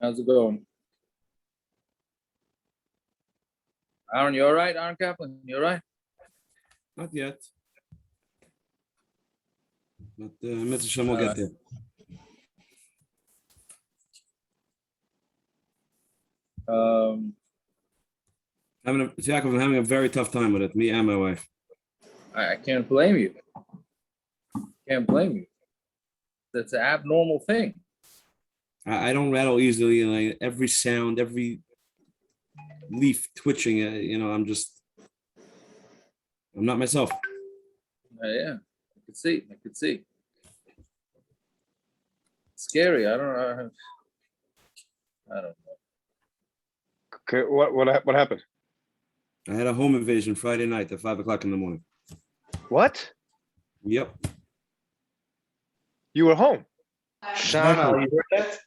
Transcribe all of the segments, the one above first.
How's it going? Aaron, you all right? Aaron Kaplan, you all right? Not yet. But Mr. Shem will get there. Yaakov, I'm having a very tough time with it, me and my wife. I can't blame you. Can't blame you. That's an abnormal thing. I don't rattle easily, and every sound, every leaf twitching, I'm not myself. Yeah, I could see. Scary. I don't know. Okay, what happened? I had a home invasion Friday night at 5 o'clock in the morning. What? Yep. You were home? Shana, you heard that?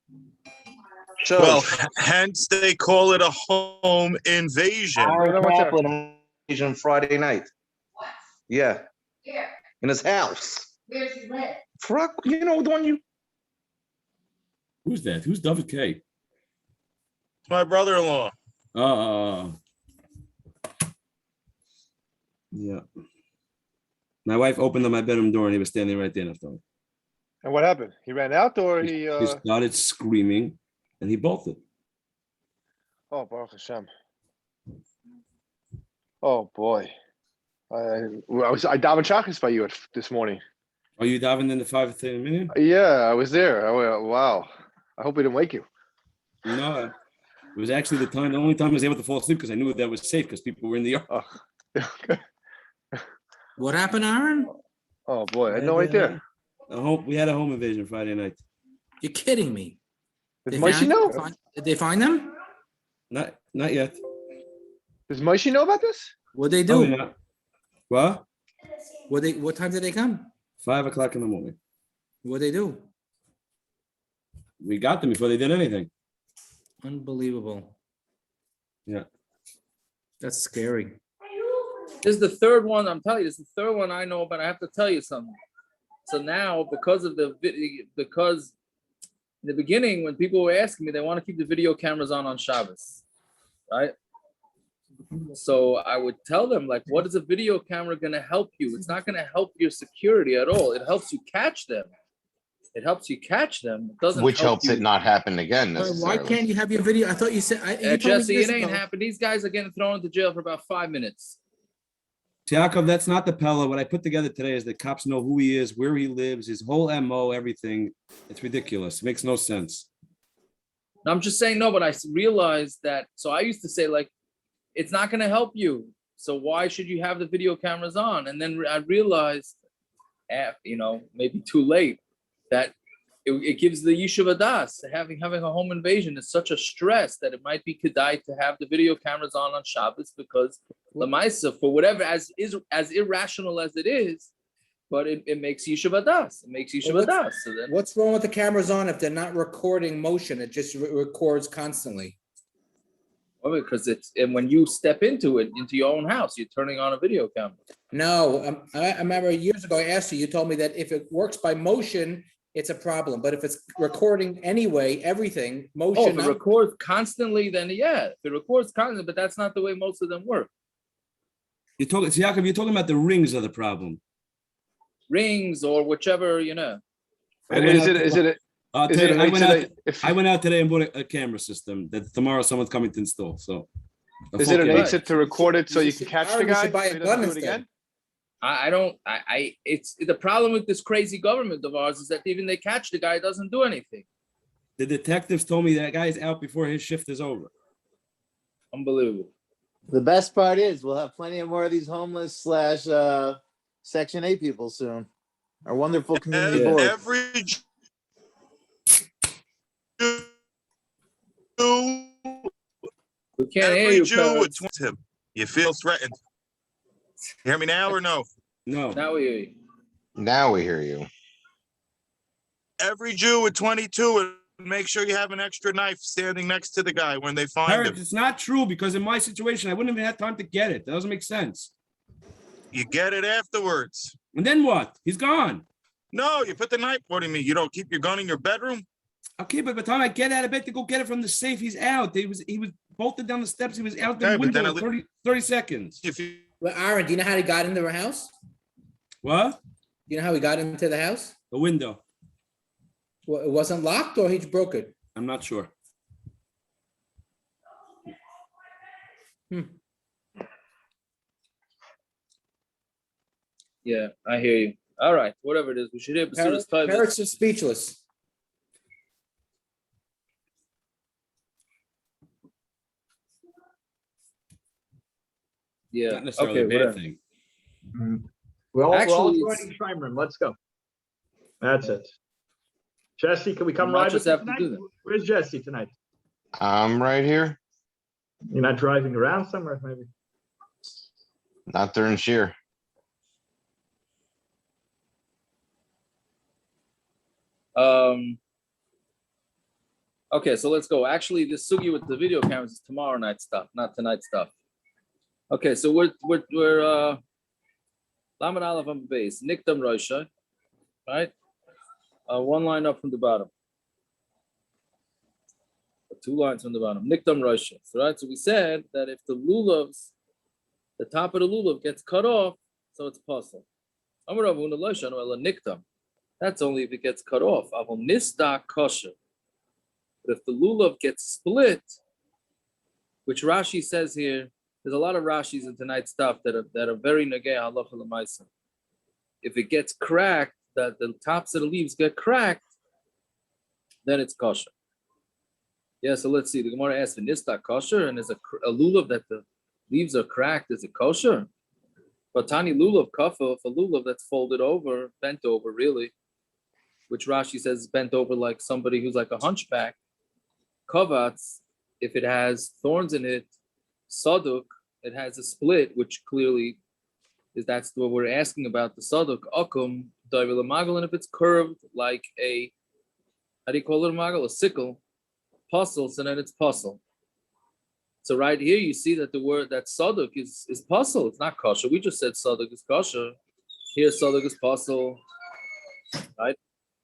So, Well, hence they call it a home invasion. Aaron Kaplan invasion Friday night. What? Yeah, Here. in his house. Where's he live? Fuck, the one you. Who's that? Who's David K? It's my brother-in-law. Yeah. My wife opened up my bedroom door and he was standing right there next to me. and what happened? He ran out, or he? He started screaming and he bolted. Oh, Baruch Hashem. Oh boy, I davened shachris by you this morning. Are you diving in the 5:30 minute? Yeah, I was there. Wow. I hope we didn't wake you. No, it was actually the only time I was able to fall asleep because I knew that was safe because people were in the yard. Oh, okay. What happened, Aaron? Oh boy, I had no idea. We had a home invasion Friday night. You're kidding me. Does Moshe know? Did they find them? Not yet. Does Moshe know about this? What they Oh, do? yeah. What? What time did they come? 5 o'clock in the morning. What they do? We got them before they did anything. Unbelievable. Yeah. That's scary. This is the third one. I'm telling you, this is the third one I know, but I have to tell you something. So now, because in the beginning, when people were asking me, they want to keep the video cameras on Shabbos, right? So I would tell them, like, what is a video camera going to help you? It's not going to help your security at all. It helps you catch them. It doesn't. Which help helps you. it not happen again. Why can't you have your video? I thought you said. Jesse, it ain't happened. These guys are getting thrown into jail for about 5 minutes. Yaakov, that's not the Pella. What I put together today is the cops know who he is, where he lives, his whole MO, everything. It's ridiculous. It makes no sense. No, I'm just saying no, but I realized that. So I used to say, like, it's not going to help you. So why should you have the video cameras on? And then I realized, maybe too late, that it gives the yeshiva das. Having a home invasion is such a stress that it might be kedai to have the video cameras on Shabbos, because lamaisa, for whatever, as irrational as it is, but it makes yeshiva das. It makes yeshiva das. So then, What's wrong with the cameras on if they're not recording motion? It just records constantly. well, because and when you step into your own house, you're turning on a video camera. No, I remember years ago I asked you. You told me that if it works by motion, it's a problem. But if it's recording anyway, everything motion. Oh, if it records constantly, then yeah, if it records constantly, but that's not the way most of them work. Yaakov, you're talking about the rings of the problem. Rings or whichever, I went out today and bought a camera system that tomorrow someone's coming to install. So Is it an Right. ASIC to record it so you can catch the Aaron, you guy? should buy a so he doesn't gun do it again? It's the problem with this crazy government of ours is that even they catch the guy, it doesn't do anything. the detectives told me that guy's out before his shift is over. Unbelievable. The best part is we'll have plenty of more of these homeless / Section 8 people soon. Our wonderful community board. Every Jew, We can't hear you, Jew would Peretz. him. You feel threatened. Hear me now or no? No. Now we hear you. Now we hear you. Every Jew with 22 would make sure you have an extra knife standing next to the guy when they find him. Peretz, it's not true because in my situation, I wouldn't even have time to get it. That doesn't make sense. You get it afterwards. And then what? He's gone. No, you put the knife. What do you mean? You don't keep your gun in your bedroom? Okay, but by the time I get out of bed to go get it from the safe, he's out. He was bolted down the steps. He was out the Okay, but window then in 30 seconds. If you, Well, Aaron, do you know how he got into her house? What? Do you know how he got into the house? The window. Well, it wasn't locked, or he just broke it? I'm not sure. Yeah, I hear you. All right, whatever it is, we should hear Basuras Taivas. Parrots are speechless. Yeah, Not necessarily okay, a bad whatever. thing. We're all Actually, joining Schreimer. Let's go. That's it. Jesse, can we come We might ride with just you have to tonight? do that. Where's Jesse tonight? I'm right here, You're not driving around somewhere, maybe? not during shear. Okay, so let's go. Actually, this sugi with the video cameras is tomorrow night stuff, not tonight stuff. Okay, so we're Lamed Aleph on base, Nikdam Roisha, right? One line up from the bottom. 2 lines from the bottom. Nikdam Roisha. So, right, so we said that if the lulavs, the top of the lulav gets cut off, so it's passul. Amar Avuna Loisha, no ela nikdam. That's only if it gets cut off. Avol nista kosher. But if the lulav gets split, which Rashi says here, there's a lot of Rashis in tonight's stuff that are very negei halacha l'maisa. If it gets cracked, that the tops of the leaves get cracked, then it's kosher. Yeah, so let's see. The Gemara asks, "Nista kosher?" And is a lulav that the leaves are cracked, is it kosher? But tani lulav kafah, a lulav that's folded over, bent over, really, which Rashi says is bent over like somebody who's like a hunchback. Kavats, if it has thorns in it, saduk, it has a split, which clearly is that's what we're asking about. The saduk akum magal, and if it's curved like a, how do you call it, a magal? A sickle, passul, so then it's passul. So right here you see that the word that saduk is passul. It's not kosher. We just said saduk is kosher. Here saduk is passul, right?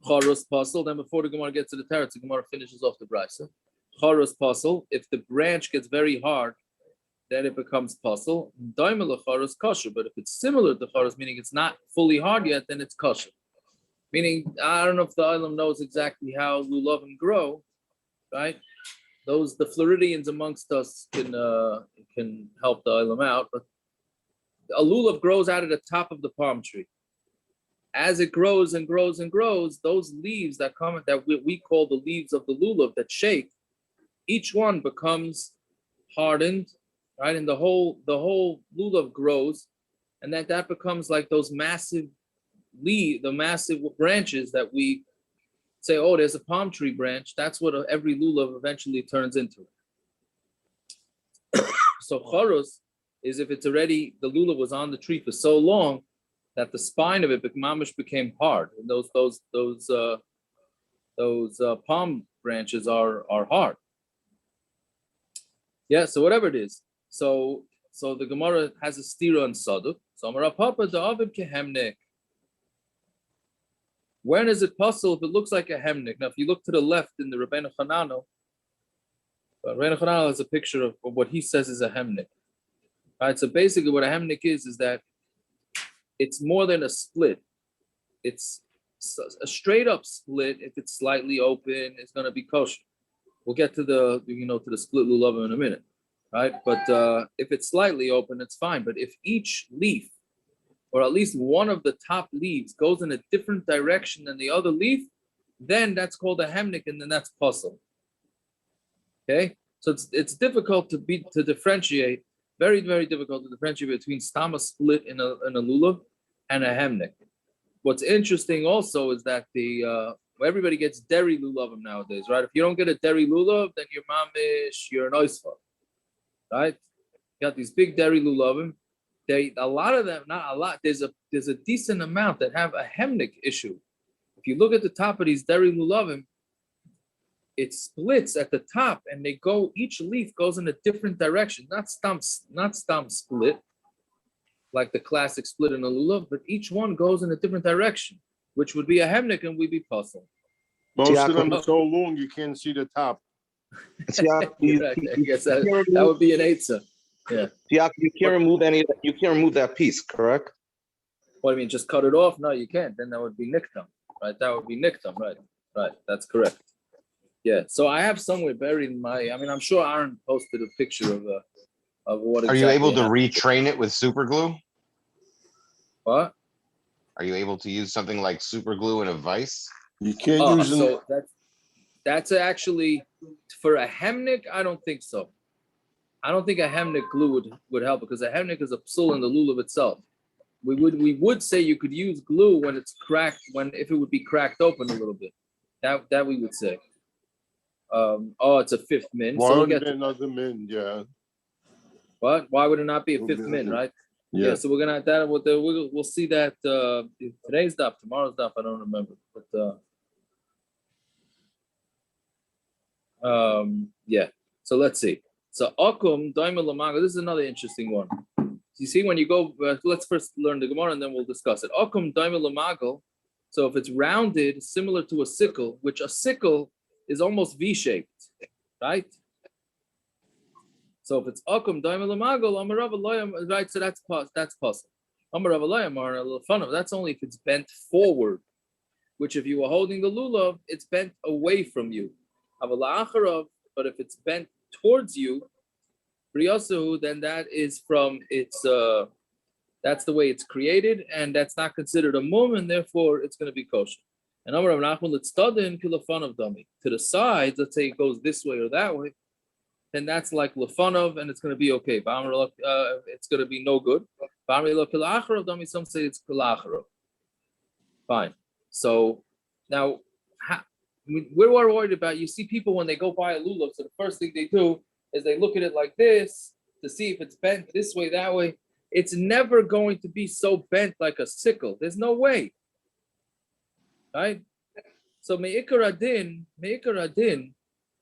Charos passul. Then before the Gemara gets to the teretz, the Gemara finishes off the brisa. Charos passul. If the branch gets very hard, then it becomes passul. Daimel charos kosher. But if it's similar to charos, meaning it's not fully hard yet, then it's kosher. Meaning, I don't know if the Olam knows exactly how lulavim grow, right? The Floridians amongst us can help the Olam out. But a lulav grows out of the top of the palm tree. As it grows and grows and grows, those leaves that come, that we call the leaves of the lulav that shake, each one becomes hardened, right? And the whole lulav grows, and that becomes like those massive the massive branches that we say, oh, there's a palm tree branch. That's what every lulav eventually turns into. So charos is if it's already, the lulav was on the tree for so long that the spine of it mamish became hard, and those palm branches are hard. Yeah, so whatever it is. So the Gemara has a stira on saduk. So Amar Papa da'avid kehemnek. When is it passul if it looks like a hemnek? Now, if you look to the left in the Rabbeinu Hanano, Rabbeinu Hanano has a picture of what he says is a hemnek. All right, so basically what a hemnek is that it's more than a split. It's a straight up split. If it's slightly open, it's going to be kosher. We'll get to the split lulav in a minute, right? But if it's slightly open, it's fine. But if each leaf, or at least one of the top leaves, goes in a different direction than the other leaf, then that's called a hemnek, and then that's passul. Okay, so it's difficult to differentiate. Very, very difficult to differentiate between stama split in a lulav and a hemnek. What's interesting also is that everybody gets dairy lulavim nowadays, right? If you don't get a dairy lulav, then you're mamish, you're an oisfa, right? You got these big dairy lulavim. A lot of them, not a lot. There's a decent amount that have a hemnek issue. If you look at the top of these dairy lulavim, it splits at the top, and each leaf goes in a different direction. Not stam split, like the classic split in a lulav, but each one goes in a different direction, which would be a hemnek and would be passul. Most of Tiago- them are so long you can't see the top. Tiago, you- I you guess can't that remove- would be an eitzah. Tiago, you can't remove you can't remove that piece, correct? What do you mean? Just cut it off? No, you can't. Then that would be niktam, right? That would be niktam, right? Right. That's correct. Yeah. So I have somewhere buried in my. I mean, I'm sure Aaron posted a picture of what. Are you able to happened. retrain it with super glue? What? Are you able to use something like super glue in a vise? You can't Oh, use them. so that's actually for a hemnek. I don't think so. I don't think a hemnek glue would help because a hemnek is a passul in the lulav itself. We would say you could use glue when it's cracked, if it would be cracked open a little bit. That we would say. It's a fifth min. Why So we'll would get it be another min? Yeah. what? Why would it not be a Would be fifth min, another- right? Yeah. Yeah. So we're gonna that we'll see that today's stuff, tomorrow's stuff. I don't remember, but yeah. So let's see. So akum daimel lamago. This is another interesting one. You see, when you go, let's first learn the Gemara and then we'll discuss it. Akum daimel lamago. So if it's rounded, similar to a sickle, which a sickle is almost V-shaped, right? So if it's akum daimel lamago, amarav alayim, right? So that's possible. Amarav alayim are a little fun of. That's only if it's bent forward, which if you were holding the lulav, it's bent away from you. But if it's bent towards you, then that is from its that's the way it's created, and that's not considered a mum, and therefore it's going to be kosher. And Amar Rav Nachman, let's study in kilafanav dummy to the sides. Let's say it goes this way or that way, then that's like lefanav, and it's going to be okay. It's going to be no good. Some say it's kilacharav. Fine. So now, we're worried about. You see people when they go buy a lulav. So the first thing they do is they look at it like this to see if it's bent this way, that way. It's never going to be so bent like a sickle. There's no way. Right? So me'ikar adin,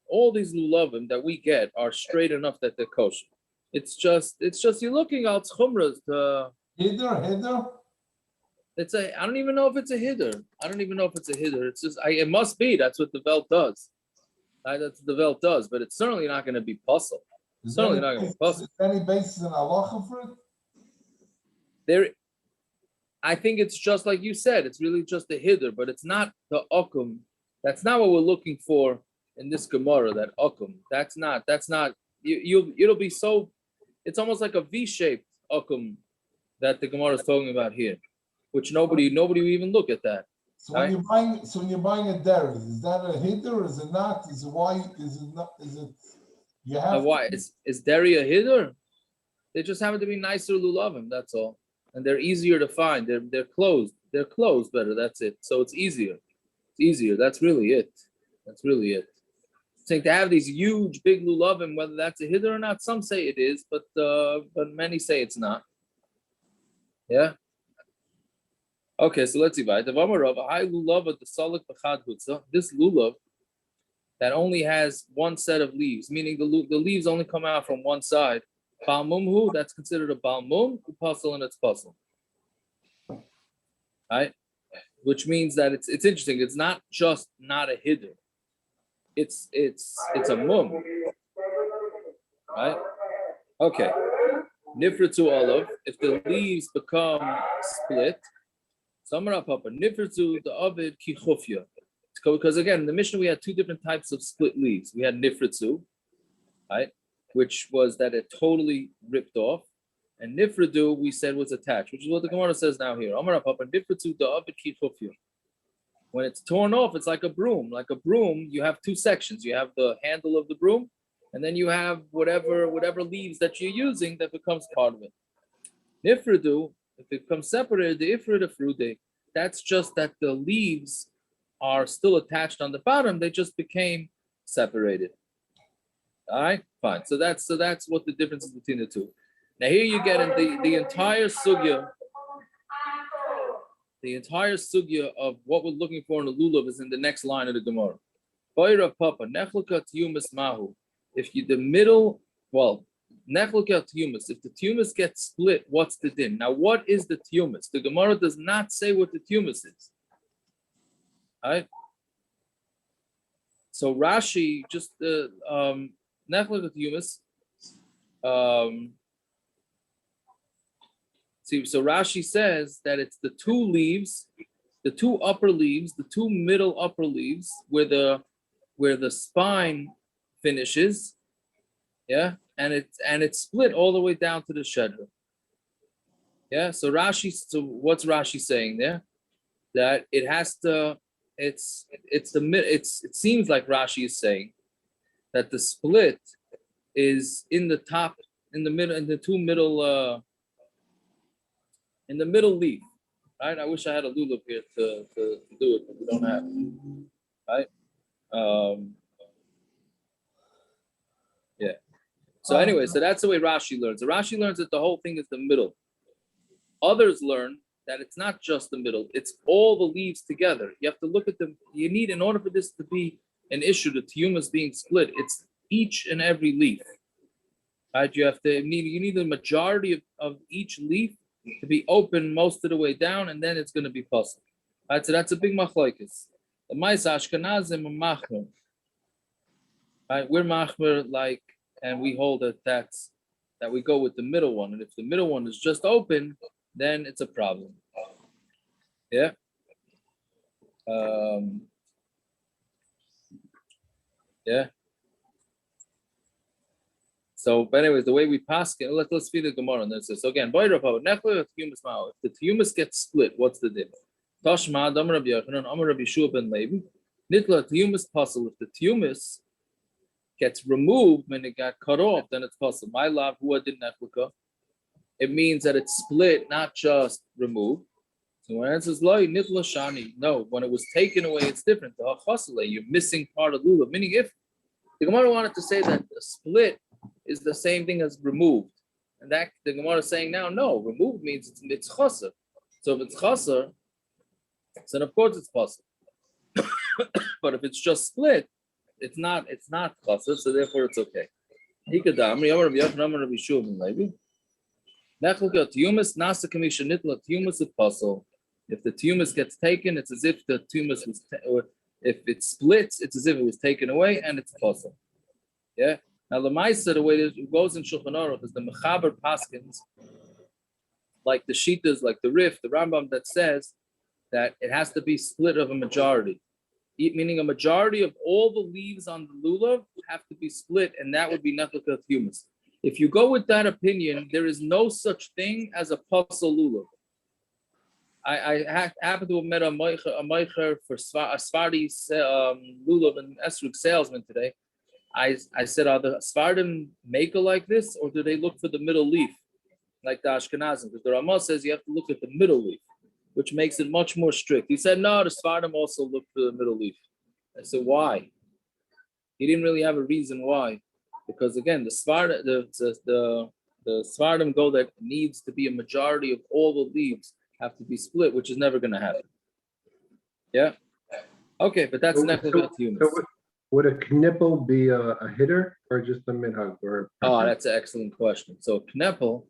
all these lulavim that we get are straight enough that they're kosher. It's just you're looking at chumras. Hiddur? I don't even know if it's a hiddur. It's just it must be. That's what the velt does. That's what the velt does, but it's certainly not going to be passul. Certainly not going to be passul. Is there any basis in halacha for it? I think it's just like you said. It's really just a hiddur, but it's not the okum. That's not what we're looking for in this Gemara. That okum. That's not. It'll be so. It's almost like a V-shaped okum that the Gemara is talking about here, which nobody will even look at that. So when you're buying a dairy, is that a hiddur? Is it not? Is it why? Is it not? Is it? You have why is dairy a hiddur? They just happen to be nicer lulavim. That's all, and they're easier to find. They're closed. They're closed better. That's it. So it's easier. It's easier. That's really it. Saying to have these huge big lulavim, whether that's a hiddur or not, some say it is, but many say it's not. Yeah. Okay, so let's see. This lulav that only has one set of leaves, meaning the leaves only come out from one side. Balmumhu, that's considered a balmum, passul, and it's passul. Right? Which means that it's interesting. It's not just not a hiddur. It's a mum. Right? Okay. Nifritzu olav, if the leaves become split, Samara Papa, Nifritzu the Ovid Kichufya. Because again, in the Mishnah, we had two different types of split leaves. We had Nifritzu, right? Which was that it totally ripped off. And Nifridu, we said, was attached, which is what the Gemara says now here. Amara Papa, Nifritzu the Ovid Kichufya. When it's torn off, it's like a broom. Like a broom, you have two sections. You have the handle of the broom, and then you have whatever leaves that you're using that becomes part of it. Nifridu, if it becomes separated, the ifrid frude, that's just that the leaves are still attached on the bottom. They just became separated. All right, fine. So that's what the difference is between the two. Now here you get in the entire sugya. The entire sugya of what we're looking for in a lulav is in the next line of the Gemara. Tiyumus mahu. If you tiyumus. If the tiyumus gets split, what's the din? Now, what is the tiyumus? The Gemara does not say what the tiyumus is. All right? So Rashi just Machlokes tiyumus. See, so Rashi says that it's the two leaves, the two upper leaves, the two middle upper leaves, where the spine finishes, yeah, and it's split all the way down to the shedra. Yeah, so what's Rashi saying there? That it has to, it seems like Rashi is saying that the split is in the top, in the middle, in the two middle, in the middle leaf, right? I wish I had a lulav here to do it, but we don't have it, right? Yeah. So anyway, so that's the way Rashi learns. So Rashi learns that the whole thing is the middle. Others learn that it's not just the middle, it's all the leaves together. You have to look at them. You need, in order for this to be an issue, the tiyumus being split, it's each and every leaf. Right? You need the majority of each leaf to be open most of the way down, and then it's going to be passul. Right? So that's a big machlokes. The Ma'aseh Ashkenazim are machmer. Right? We're machmer, like, and we hold that we go with the middle one. And if the middle one is just open, then it's a problem. Yeah. Yeah. So, but anyways, the way we pass it, let's feed the Gemara on this. So again, if the tiyumus gets split, what's the difference? Tashma, Amar Rabbi Yochanan, Amar Rabbi Yeshua ben Levi, Nitla tiyumus passul. If the tiyumus gets removed when it got cut off, then it's passul. My love, who did neflika. It means that it's split, not just removed. So when it says loy nitla shani, no, when it was taken away, it's different. You're missing part of lulav. Meaning, if the Gemara wanted to say that the split is the same thing as removed, and that the Gemara is saying now, no, removed means it's kosher. So if it's kosher, then of course it's passul. But if it's just split, it's not kosher, so therefore it's okay. Tiyumus nasa kamisha nitla tiyumus is passul. If the tiyumus gets taken, it's as if the tiyumus was, or if it splits, it's as if it was taken away, and it's passul. Yeah. Now the Ma'aseh, the way it goes in Shulchan Aruch is the mechaber paskins, like the shitas, like the Rif, the Rambam, that says that it has to be split of a majority, meaning a majority of all the leaves on the lulav have to be split, and that would be neflika tiyumus. If you go with that opinion, there is no such thing as a passul lulav. I happened to have met a meicher for a Sephardi lulav and esrog salesman today. I said, are the Sephardim maker like this, or do they look for the middle leaf, like the Ashkenazim? Because the Ramah says you have to look at the middle leaf, which makes it much more strict. He said, no, the Sephardim also look for the middle leaf. I said, why? He didn't really have a reason why. Because again, the Sephardim go that needs to be a majority of all the leaves have to be split, which is never going to happen. Yeah. Okay, but that's never about tiyumus. Would a knippel be a hitter or just a mid-hug? Oh, that's an excellent question. So knippel,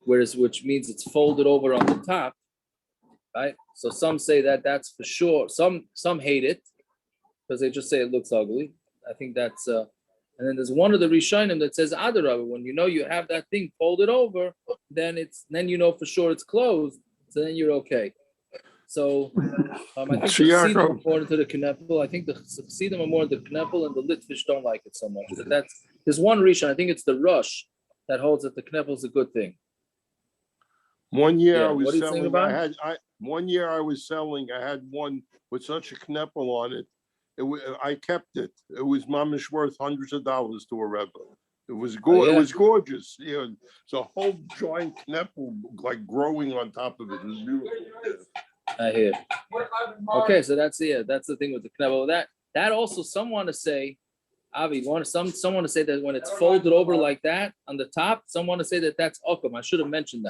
which means it's folded over on the top, right? So some say that that's for sure. Some hate it because they just say it looks ugly. I think that's and then there's one of the Rishonim that says Adarabah, when you know you have that thing folded over, then you know for sure it's closed, so then you're okay. So I think the Chassidim are more into the kneppel. I think the Chassidim are more into the kneppel, and the Litvish don't like it so much. But there's one Rishon, I think it's the Rush, that holds that the kneppel is a good thing. One year Yeah, I was what do you think about selling. One year I was selling. I had one with such a kneppel on it. I kept it. It was mamish worth hundreds of dollars to a rebbe. It was Oh, yeah. It was gorgeous. Yeah, it's a whole giant kneppel like growing on top of it. It was beautiful. I hear. Okay, so that's the thing with the kneppel. That also some want to say, Avi, some want to say that when it's folded over like that on the top, some want to say that that's okum. I should have mentioned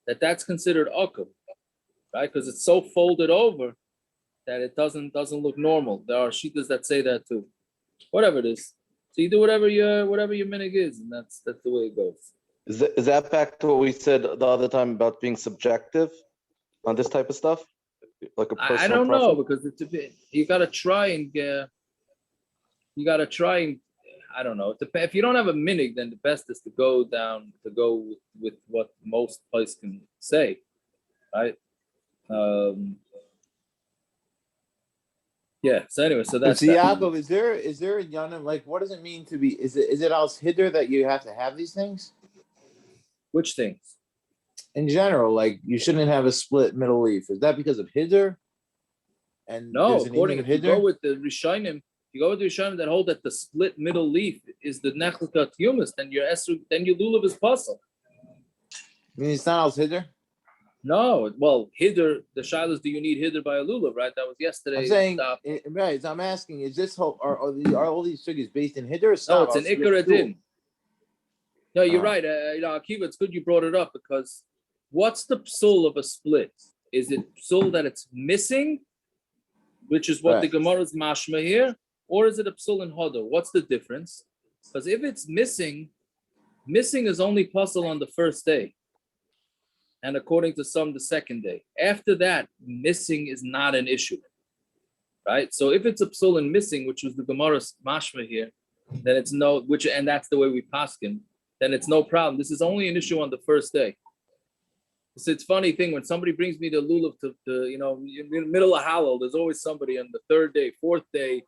that's considered okum, right? Because it's so folded over that it doesn't look normal. There are shitas that say that too. Whatever it is, so you do whatever your minhag is, and that's the way it goes. Is that back to what we said the other time about being subjective on this type of stuff? Like a personal I don't know, preference? because you got to try and you got to try and, I don't know. If you don't have a minig, then the best is to go with what most places can say, right? Yeah. So anyway, so that's So that. Yaakov, is there a Yonah, like what does it mean to be? Is it als hider that you have to have these things? Which things? In general, like you shouldn't have a split middle leaf. Is that because of hider? And No, there's an according meaning of if you go hider? with the Rishonim, you go with the Rishonim that hold that the split middle leaf is the nechlika tiyumus, then your lulav is passul. I mean, it's not als hider. No, well, hider, the shaila is, do you need hider by a lulav, right? That was yesterday. I'm saying, right. So I'm asking, is this whole are all these sugars based in hider? Or No, it's an split ikar stool? adin. No, you're Ah. right. Akiva, it's good you brought it up because what's the psul of a split? Is it psul that it's missing, which is what the Right. Gemara is mashma here, or is it a psul in hodo? What's the difference? Because if it's missing is only passul on the first day, and according to some, the second day. After that, missing is not an issue, right? So if it's a psul in missing, which was the Gemara's mashma here, then it's no, and that's the way we paskin, then it's no problem. This is only an issue on the first day. So it's funny thing when somebody brings me the lulav to in the middle of Halal, there's always somebody on the third day, fourth day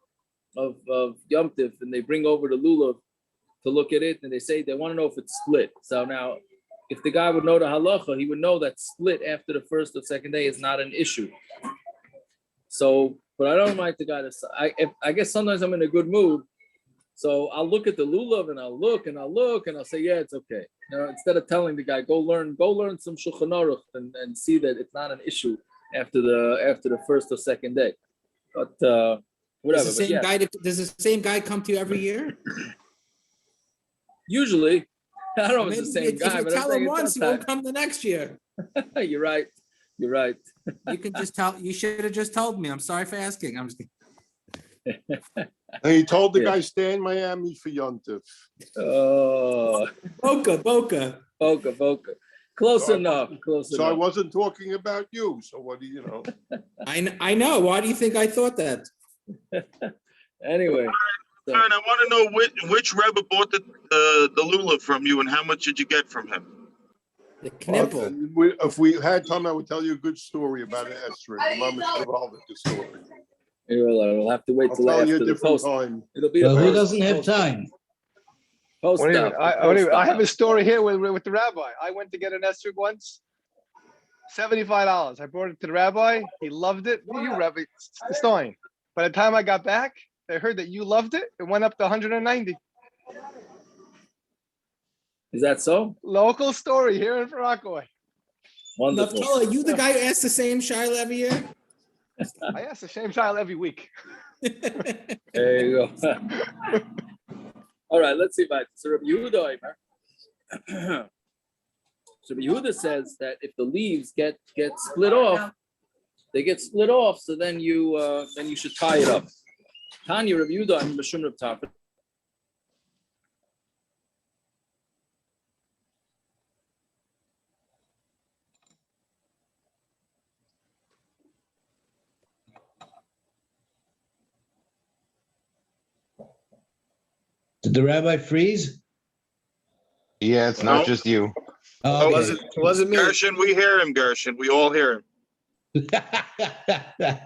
of Yom Tov, and they bring over the lulav to look at it, and they say they want to know if it's split. So now, if the guy would know the halacha, he would know that split after the first or second day is not an issue. So, but I don't mind the guy I guess sometimes I'm in a good mood, so I'll look at the lulav and I'll look and I'll say, yeah, it's okay. Instead of telling the guy, go learn some Shulchan Aruch and see that it's not an issue after the first or second day. But whatever. Does the same guy come to you every year? Usually, I don't know if Maybe it's the same if guy, you but I'm tell saying him it's once, he that won't time. come the next year. You're right. You can just tell. You should have just told me. I'm sorry for asking. I'm just kidding. And he told the Yeah. guy, stay in Miami for Yom Tov. Oh, Boca. close So enough. So I wasn't talking about you. So what do you know? I know. Why do you think I thought that? Anyway, All right, I want to know which Rebbe bought the lulav from you and how much did you get from him? The knipple. If we had time, I would tell you a good story about an assur. The story. we'll have to wait I'll till tell you after a the different post. time. It'll be Well, the who post. doesn't have time? Post stuff. I have a story here with the rabbi. I went to get an assur once. $75. I brought it to the rabbi. He loved it. You, Rabbi Stein. By the time I got back, they heard that you loved it. It went up to 190. Is that so? Local story here in Rockaway. Wonderful. Naftali, are you the guy who asks the same shaila every year? I ask the same child every week. There you go. All right, let's see if so Rabbi Yehuda, so Rabbi Yehuda says that if the leaves get split off, they get split off. So then you should tie it up. Tanya Rabbi Yehuda and Mishum Reb Tafet. Did the rabbi freeze? Yeah, it's not No. just you. Oh, It wasn't me. Gershon, we hear him, Gershon. We all hear him. okay.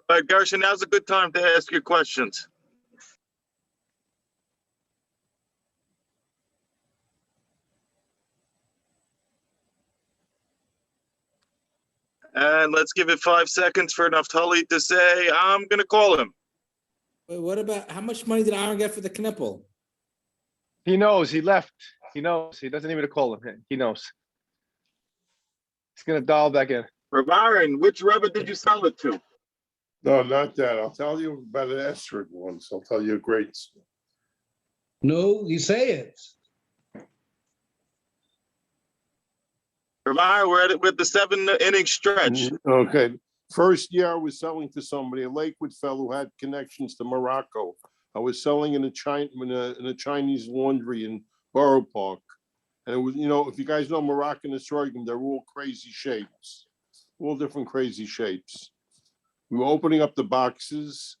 All right, Gershon, now's a good time to ask your questions. And let's give it 5 seconds for Naftali to say, I'm going to call him. Wait, what about how much money did Aaron get for the knipple? He knows. He left. He knows. He doesn't even call him. He knows. He's gonna dial back in. Rav Aaron, which Rebbe did you sell it to? No, not that. I'll tell you about an assur once. I'll tell you a great story. No, you say it. Rav Aaron, we're at the 7-inning stretch. Okay. First year I was selling to somebody, a Lakewood fellow who had connections to Morocco. I was selling in a Chinese laundry in Borough Park. And it was, if you guys know Moroccan sorghum, they're all crazy shapes. All different crazy shapes. We were opening up the boxes,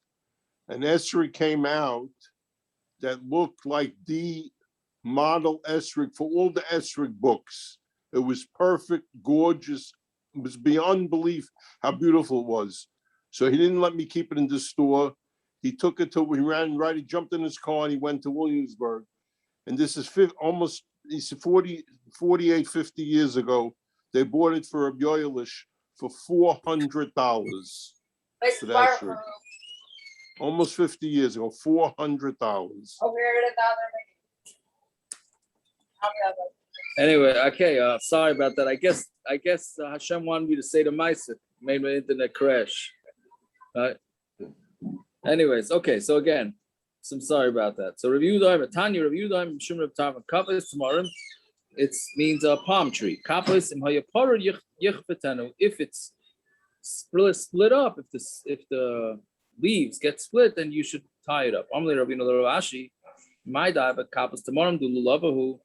and esrog came out that looked like the model esrog for all the esrog books. It was perfect, gorgeous. It was beyond belief how beautiful it was. So he didn't let me keep it in the store. He took it to, he ran right, he jumped in his car and he went to Williamsburg. And this is almost, he's 48, 50 years ago. They bought it for a Yoelish for $400 for that shirt. Almost 50 years ago, $400. Anyway, okay. Sorry about that. I guess Hashem wanted me to say the Maisa, made my internet crash. Right. Anyways, okay. So again, I'm sorry about that. So review the Tanya review the Shimon of Tam Kappas tomorrow. It means a palm tree. Kappas im hayaparu yichvetanu. If it's split up, if the leaves get split, then you should tie it up. Amli Rabbi Rashi, my dad, but kappas tomorrow do lulav.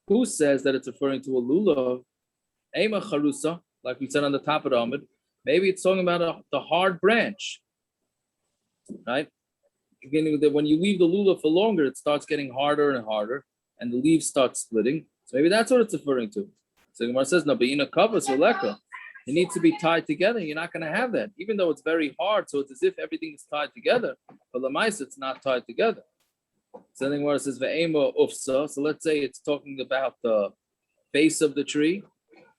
Who says that it's referring to a lulav? Ema charusa, like we said on the top of the Amud. Maybe it's talking about the hard branch, right? Beginning with when you leave the lulav for longer, it starts getting harder and harder, and the leaves start splitting. So maybe that's what it's referring to. So Gemara says, no, but in a kavas or lekka, it needs to be tied together. You're not going to have that, even though it's very hard. So it's as if everything is tied together, but lamaisa it's not tied together. So then Gemara says ve'ema ufsa. So let's say it's talking about the base of the tree.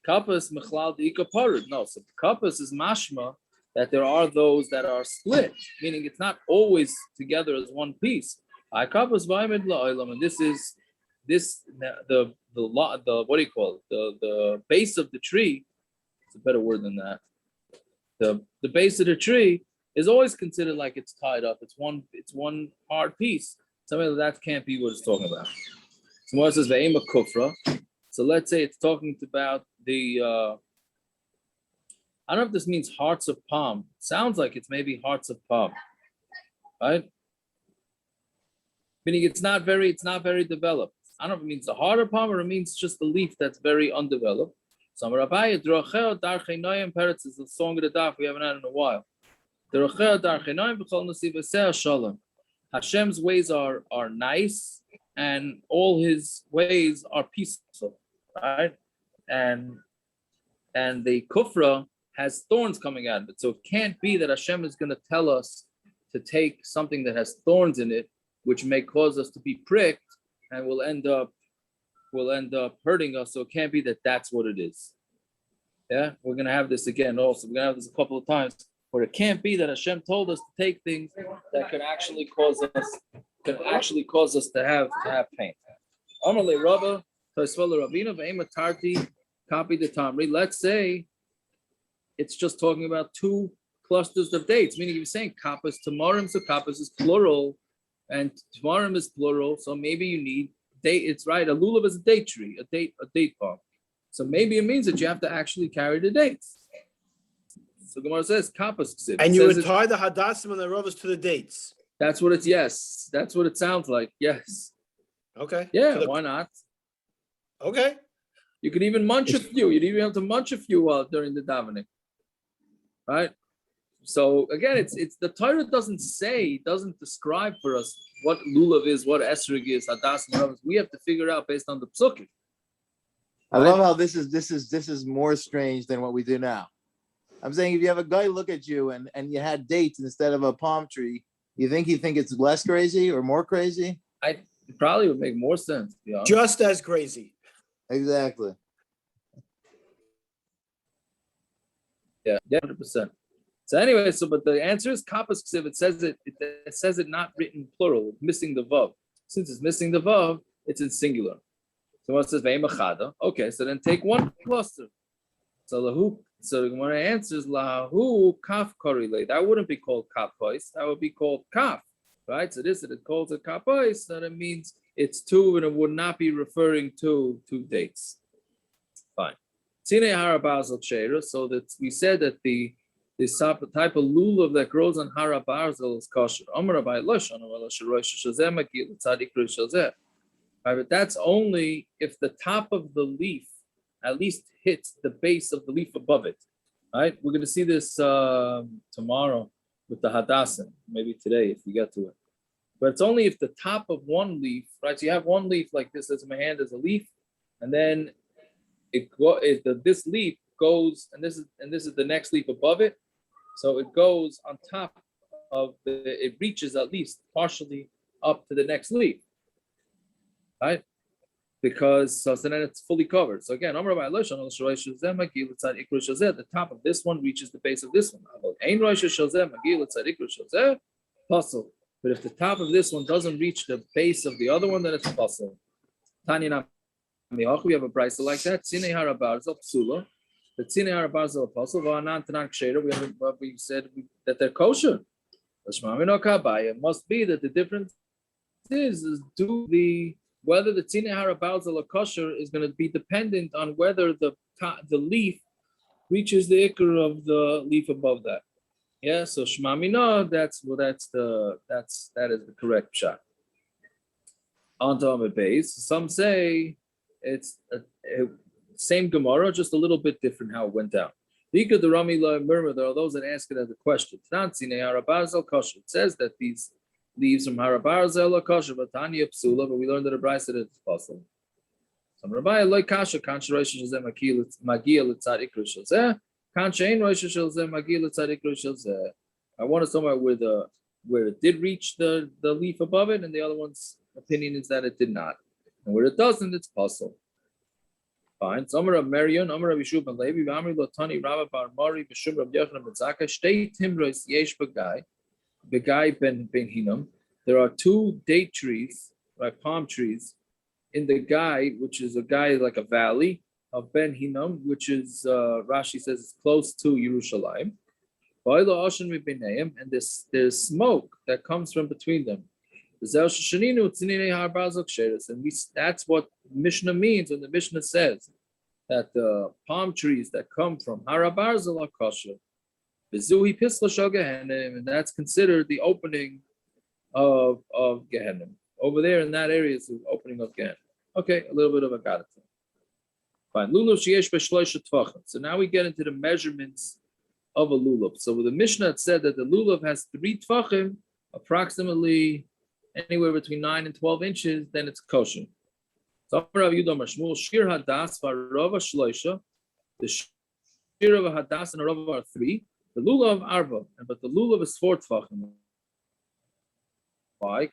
Kappas mechlal deika parud. No, so kappas is mashma that there are those that are split, meaning it's not always together as one piece. I kappas v'aymed la'olam, and this is the what do you call it? The base of the tree. It's a better word than that. The base of the tree is always considered like it's tied up. It's one hard piece. Something that can't be what it's talking about. So what it says ve'ema kufra. So let's say it's talking about the I don't know if this means hearts of palm. Sounds like it's maybe hearts of palm, right? Meaning it's not very developed. I don't know if it means the heart of palm or it means just the leaf that's very undeveloped. So Peretz is the song of the Daf we haven't had in a while. Hashem's ways are nice and all his ways are peaceful, right? And the kufra has thorns coming out of it. So it can't be that Hashem is going to tell us to take something that has thorns in it, which may cause us to be pricked and will end up hurting us. So it can't be that that's what it is. Yeah, we're going to have this again also. We're going to have this a couple of times where it can't be that Hashem told us to take things that could actually cause us to have pain. Amarle Rabba, Tosfala Rabina, Ve'ema Tarti, copy the Tamri. Let's say it's just talking about two clusters of dates, meaning you're saying kappas tamarim, so kappas is plural, and tamarim is plural, so maybe you need date. It's right. A lulav is a date tree, a date palm. So maybe it means that you have to actually carry the dates. So Gemara says kappas. And you would tie the hadasim and the aravos to the dates. That's what it's. Yes, that's what it sounds like. Yes. Okay. Yeah. Why not? Okay. You could even munch a few. You'd even have to munch a few during the davening, right? So again, it's the Torah doesn't describe for us what lulav is, what esrog is, hadasim. We have to figure out based on the psukim. I love how this is more strange than what we do now. I'm saying if you have a guy look at you and you had dates instead of a palm tree, you think it's less crazy or more crazy? It probably would make more sense. Yeah. Just as crazy. Exactly. Yeah, 100%. So anyway, but the answer is kappas ksiv. It says it not written plural, missing the vav. Since it's missing the vav, it's in singular. So what it says ve'emachada. Okay, so then take one cluster. So the Gemara answers lahu kaf korile. That wouldn't be called kapois. That would be called kaf, right? So it calls it kapois. So that means it's two, and it would not be referring to two dates. Fine. Tzinei habarzel sheira. So that we said that the type of lulav that grows on habarzel is kosher. Right, but that's only if the top of the leaf at least hits the base of the leaf above it. All right, we're going to see this tomorrow with the hadasim, maybe today if we get to it. But it's only if the top of one leaf, right? So you have one leaf like this, as in my hand is a leaf, and then this leaf goes, and this is the next leaf above it. So it goes on top of it reaches at least partially up to the next leaf, right? Because so then it's fully covered. So again, the top of this one reaches the base of this one. Passul. But if the top of this one doesn't reach the base of the other one, then it's passul. We have a price like that. Tzinei habarzel psula. The Tzinei habarzel passul. We said that they're kosher. It must be that the difference is whether the Tzinei habarzel or kosher is going to be dependent on whether the leaf reaches the ikr of the leaf above that. Yeah, so shmamina, that is the correct shot. On Amud base, some say it's same Gemara, just a little bit different how it went down. There are those that ask it as a question. It says that these leaves from habarzel or kosher, but Tanya psula, but we learned that a brayso that it's passul. Some rabbi like kasha kancha rosh shel magia l'tzad ikru shel zeh, kancha ein rosh shel zeh magia l'tzad ikru shel zeh. I want to somewhere where it did reach the leaf above it, and the other one's opinion is that it did not, and where it doesn't, it's passul. Fine. Amar of Marion, Amar of Yishuv and Levi, Amri Lotani Rabba Bar Mari, Bishum Rav Yochanan ben Zakkai, Shtei Timros Yesh Begai ben Hinam. There are two date trees, right, palm trees, in the Gai, which is a Gai like a valley of Ben Hinam, which is Rashi says it's close to Yerushalayim. And there's smoke that comes from between them. And that's what Mishna means when the Mishna says that the palm trees that come from habarzel are kosher. And that's considered the opening of Gehenna. Over there in that area is the opening of Gehenna. Okay, a little bit of a gadata. Fine. Lulav sheyesh b'shloisha tvachim. So now we get into the measurements of a lulav. So with the Mishnah said that the lulav has 3 tvachim, approximately anywhere between 9 and 12 inches, then it's kosher. So shir hadas v'arava shloisha. The shir of a hadas and a rava are 3. The lulav arba, but the lulav is 4 tvachim. Why?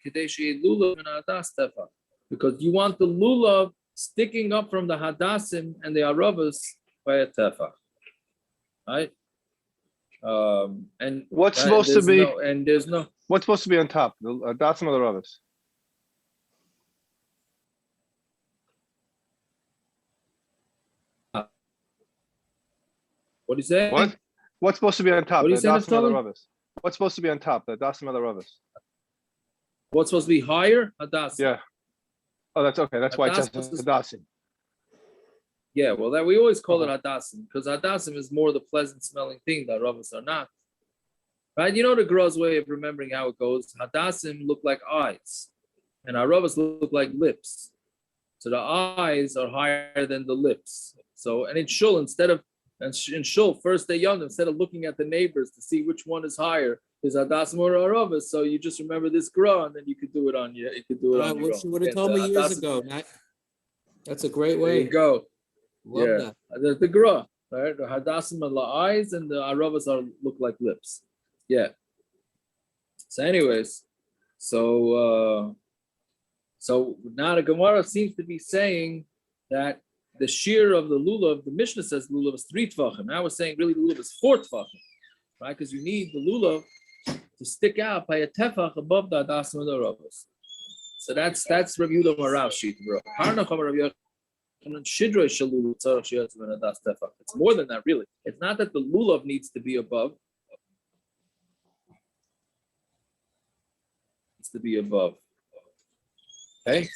Because you want the lulav sticking up from the hadasim and the aravos by a tefach, right? And what's supposed to be? What's supposed to be on top? The hadasim or the aravos? What do you say? What's supposed to be on top? What do The you say, hadasim or the Naftali? aravos? What's supposed to be on top? The hadasim or the aravos? What's supposed to be higher? Hadasim. Yeah. Oh, that's okay. That's why it says hadasim. Yeah, well, that we always call it hadasim because hadasim is more the pleasant smelling thing. The aravos are not. Right? You know the Gro's way of remembering how it goes. Hadasim look like eyes, and aravos look like lips. So the eyes are higher than the lips. So, and in shul, first day young, instead of looking at the neighbors to see which one is higher, is hadasim or aravos. So you just remember this gra, and then you could do it on you. You could do it on your own. You would have told me years ago. That's a great way. There you go. Love There's the gra, right? The hadasim are the eyes, and the aravos look like lips. Yeah. So, anyways, so now the Gemara seems to be saying that the shear of the lulav, the Mishnah says lulav is 3 tvachim. Now we're saying really lulav is 4 tvachim, right? Because you need the lulav to stick out by a tefach above the hadasim and the aravos. So that's Rav Yehuda Marav sheet, bro. It's more than that, really. It's not that the lulav needs to be above. It's to be above. Okay.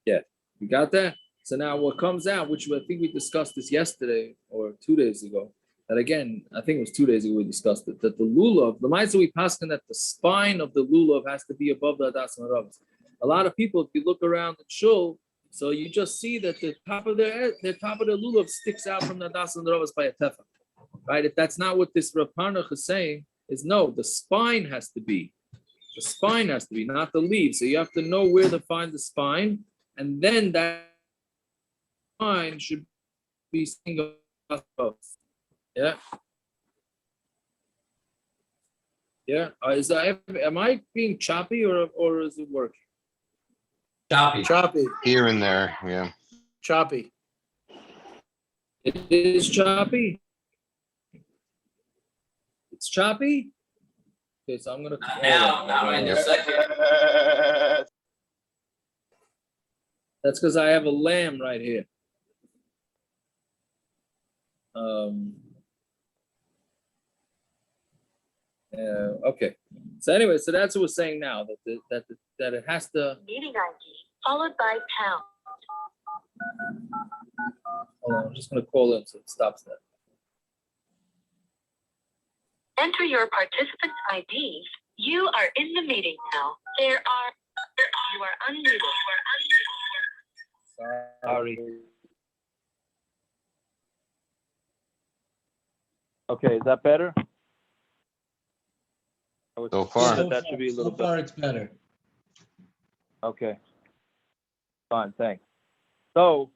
Yeah, you got that? So now what comes out, which I think we discussed this yesterday or 2 days ago, that again, I think it was 2 days ago we discussed it, that the lulav, the ma'aseh we paskin that the spine of the lulav has to be above the hadasim aravos. A lot of people, if you look around the shul, So you just see that the top of their lulav sticks out from the hadasim and the aravos by a tefach, right? If that's not what this Rav Parnach is saying, is no, the spine has to be. The spine has to be, not the leaf. So you have to know where to find the spine, and then that spine should be single. Yeah. Yeah. Am I being choppy or is it working? Choppy, Here and there, yeah. choppy. It is choppy. It's choppy. Okay, so I'm gonna. Not right this second. That's because I have a lamb right here. Okay. So anyway, so that's what we're saying now that it has to. Meeting ID followed by pound. Hold on, I'm just gonna call in so it stops that. Enter your participant IDs. You are in the meeting now. You are unmuted. Sorry. Okay, is that better? So far. That should be a little better. it's better. Okay. Fine, thanks. So,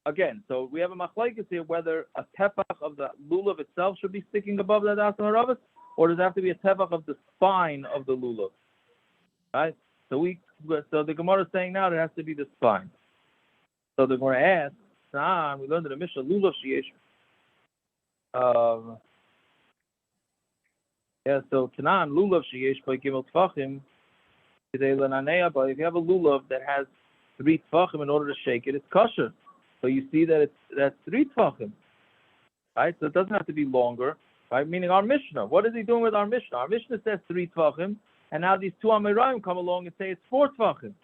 again, so we have a Machlokes here whether a tefach of the lulav itself should be sticking above the hadasim and aravos, or does it have to be a tefach of the spine of the lulav? Right? So the Gemara is saying now it has to be the spine. So the Gemara asks, we learned in the Mishna lulav sheyesh. So Tanan lulav sheyesh by gimel tfachim. If you have a lulav that has 3 tfachim in order to shake it, it's kosher. So you see that that's 3 tfachim, right? So it doesn't have to be longer, right? Meaning our Mishnah. What is he doing with our Mishnah? Our Mishnah says 3 tfachim, and now these 2 Amirayim come along and say it's 4 tfachim.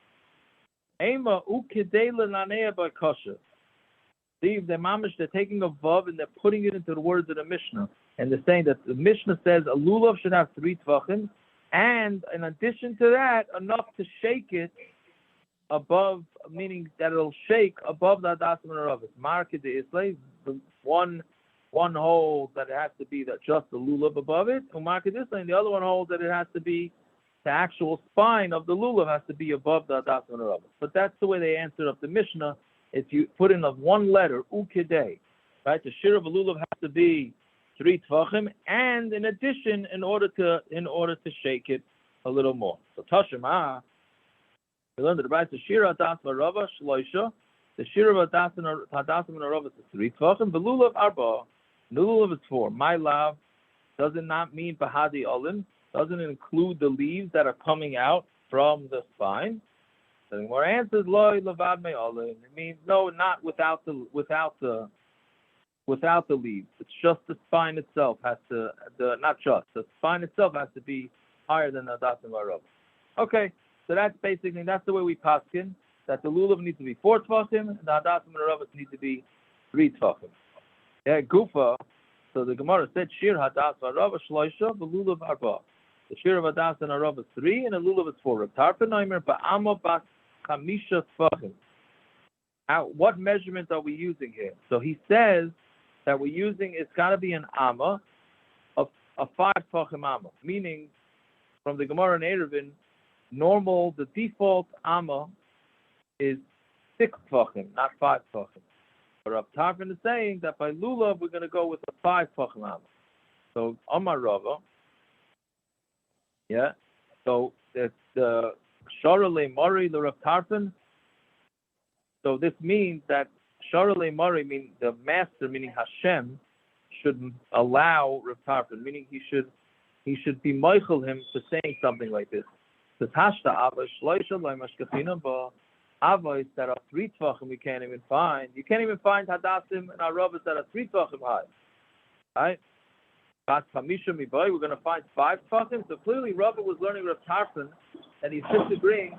Ema ukidei lenanea by kosher. See, they're taking a vav and they're putting it into the words of the Mishnah, and they're saying that the Mishnah says a lulav should have 3 tfachim, and in addition to that, enough to shake it above, meaning that it'll shake above the hadasim and aravos. Market the Islay, one holds that it has to be that just the lulav above it, and market Islay, and the other one holds that it has to be the actual spine of the lulav has to be above the hadasim and aravos. But that's the way they answered up the Mishnah. If you put in one letter, ukidei, right? The shir of a lulav has to be 3 tfachim, and in addition, in order to shake it a little more. So Tashima, we learned that the shir hadasim aravos shloisha. The shir of hadasim and aravos is 3 tfachim. The lulav arba, the lulav is 4. My love does it not mean bahadi olim? Doesn't include the leaves that are coming out from the spine. The more answers loy levad me olim. It means no, not without the leaves. It's just the spine itself has to the spine itself has to be higher than the hadasim aravos. Okay, so that's the way we paskin, that the lulav needs to be 4 tfachim and the hadasim and aravos need to be 3 tfachim. Yeah, gufa. So the Gemara said shir hadasim aravos shloisha, the lulav arba. The shir of hadasim and aravos 3 and the lulav is 4. Tarpin noimer ba'amo bas chamisha tfachim. What measurement are we using here? So he says that we're using, it's got to be an amma of a 5 tfachim amma, meaning from the Gemara and Eruvin, the default amma is 6 tfachim, not 5 tfachim. But Rav Tarfon is saying that by lulav we're going to go with a 5 tfachim amma. So Amar Rava, yeah. So it's the Sharale Mari the Rav Tarfon. So this means that Sharale Mari, meaning the master, meaning Hashem, should allow Rav Tarfon, meaning he should be meichel him for saying something like this. The Tashta Avos Shloisha Loimashkafina Ba Avos that are 3 tfachim we can't even find. You can't even find hadasim and aravos that are 3 tfachim high. Right? Bas Chamisha Mibai, we're going to find 5 tfachim. So clearly Rava was learning Rav Tarfon, and he's disagreeing.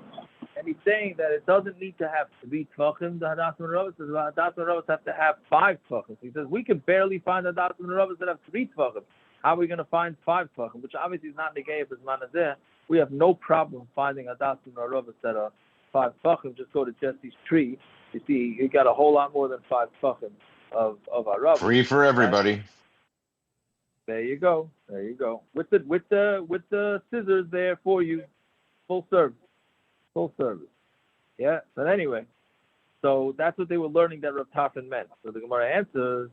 And he's saying that it doesn't need to have 3 tfachim, the hadasim and aravos. The hadasim and aravos have to have 5 tfachim. He says we can barely find hadasim and aravos that have 3 tfachim. How are we going to find 5 tfachim? Which obviously is not negay of his manazeh. We have no problem finding hadasim and aravos that are 5 tefachim, just go to Jesse's tree. You see, you got a whole lot more than 5 tefachim of aravos. Free for everybody. There you go. There you go. With the scissors there for you. Full service. Full service. Yeah. But anyway, so that's what they were learning that Rav Tarfon meant. So the Gemara answers,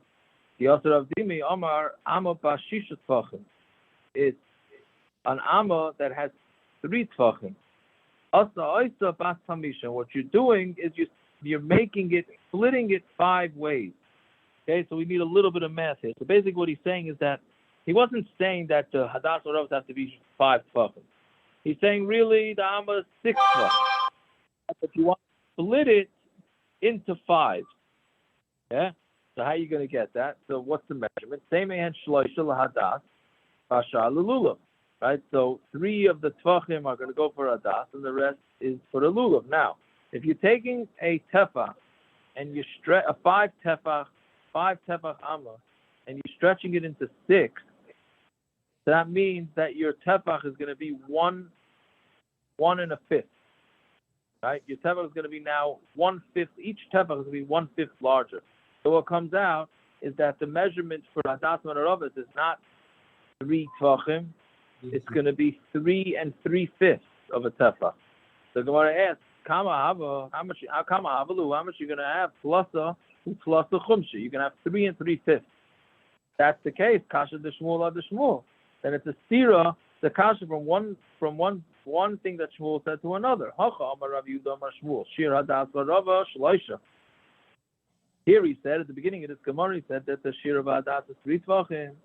the assur of Dimi Omar Amma Bashisha Tfachim. It's an Amma that has 3 tfachim. Asa Oisa Bas Hamisha. What you're doing is you're making it, splitting it 5 ways. Okay, so we need a little bit of math here. So basically what he's saying is that he wasn't saying that the hadasim aravos have to be 5 tfachim. He's saying really the Amma is 6 tfachim. But you want to split it into 5. Yeah? So how are you going to get that? So what's the measurement? Tzinei and shloisha lahadas, passul lulav. Right? So 3 of the tfachim are going to go for hadas, and the rest is for the lulav. Now, if you're taking a tefach and you stretch a 5 tefach amma, and you're stretching it into 6, that means that your tefach is going to be 1 1/5. Right? Your tefach is going to be now 1/5. Each tefach is going to be 1/5 larger. So what comes out is that the measurement for hadasim and aravos is not 3 tefachim. It's going to be 3 3/5 of a tefach. So Gemara asks, how much you're going to have? Plus a chumsha. You're going to have 3 3/5. That's the case. Kasha de Shmuel ad Shmuel. Then it's a sira, the kasha from one thing that Shmuel said to another. Here he said at the beginning of this Gemara, he said that the shir of hadas is 3 tvachim.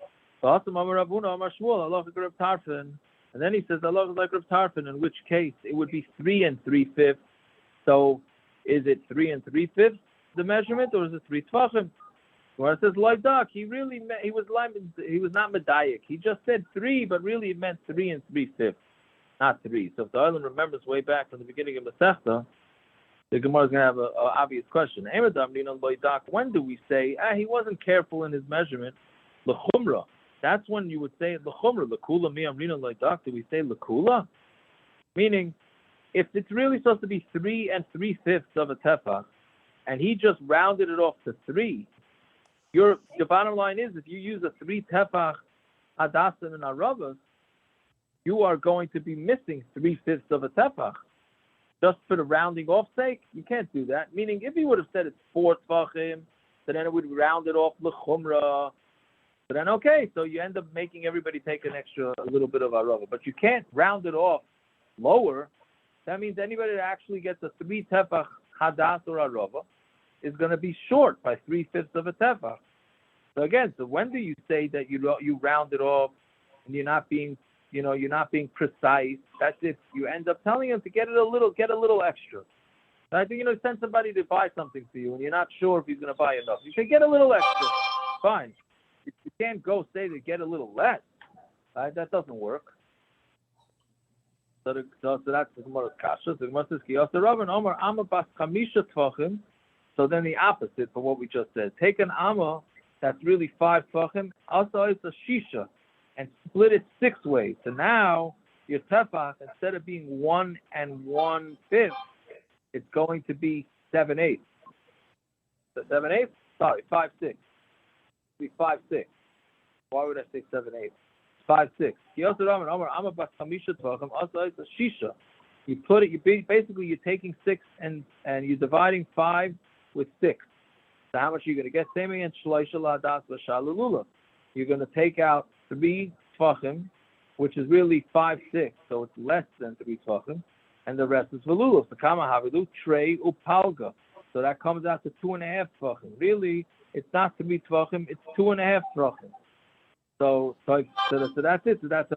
And then he says Allah is like Rav Tarfon, in which case it would be 3 3/5. So is it 3 3/5 the measurement, or is it 3 tvachim? Where it says like Doc, he was not medayik. He just said 3, but really it meant 3 3/5, not 3. So if the island remembers way back from the beginning of Masechta, the Gemara is going to have an obvious question. When do we say he wasn't careful in his measurement? L'chumra. That's when you would say l'chumra. L'kula mi amrina loidak. Do we say l'kula? Meaning, if it's really supposed to be 3 3/5 of a tefach, and he just rounded it off to 3, the bottom line is, if you use a 3 tefach hadasim and aravos, you are going to be missing 3/5 of a tefach. Just for the rounding off sake, you can't do that. Meaning, if he would have said it's 4 tefachim, then it would round it off l'chumra. So then, okay, so you end up making everybody take a little bit of aravos. But you can't round it off lower. That means anybody that actually gets a 3 tefach hadas or aravos is going to be short by 3/5 of a tefach. So again, so when do you say that you round it off and you're not being precise? That's if you end up telling him to get a little extra. So I think, send somebody to buy something for you and you're not sure if he's going to buy enough. You say, get a little extra. Fine. You can't go say to get a little less. Right? That doesn't work. So that's the Gemara's kasha. The Gemara says, Omar Amma bas chamisha tvachim. So then the opposite for what we just said. Take an Amma that's really 5 tvachim, also it's a shisha, and split it 6 ways. So now your tefach, instead of being 1 1/5, it's going to be 7/8. So 7/8? Sorry, 5/6. Be 5/6. Why would I say 7/8? 5/6. I'm about chamisha tvachim. Also it's a shisha. You put it. You're taking 6 and you're dividing 5 with 6. So how much are you going to get? Tzinei and shloisha lahadas v'shal lulav. You're going to take out 3 tefachim, which is really 5/6, so it's less than 3 tefachim, and the rest is for lulav. So kama havilu trei upalga. So that comes out to 2.5 tefachim. Really, it's not 3 tefachim; it's 2.5 tefachim. So that's it. So that's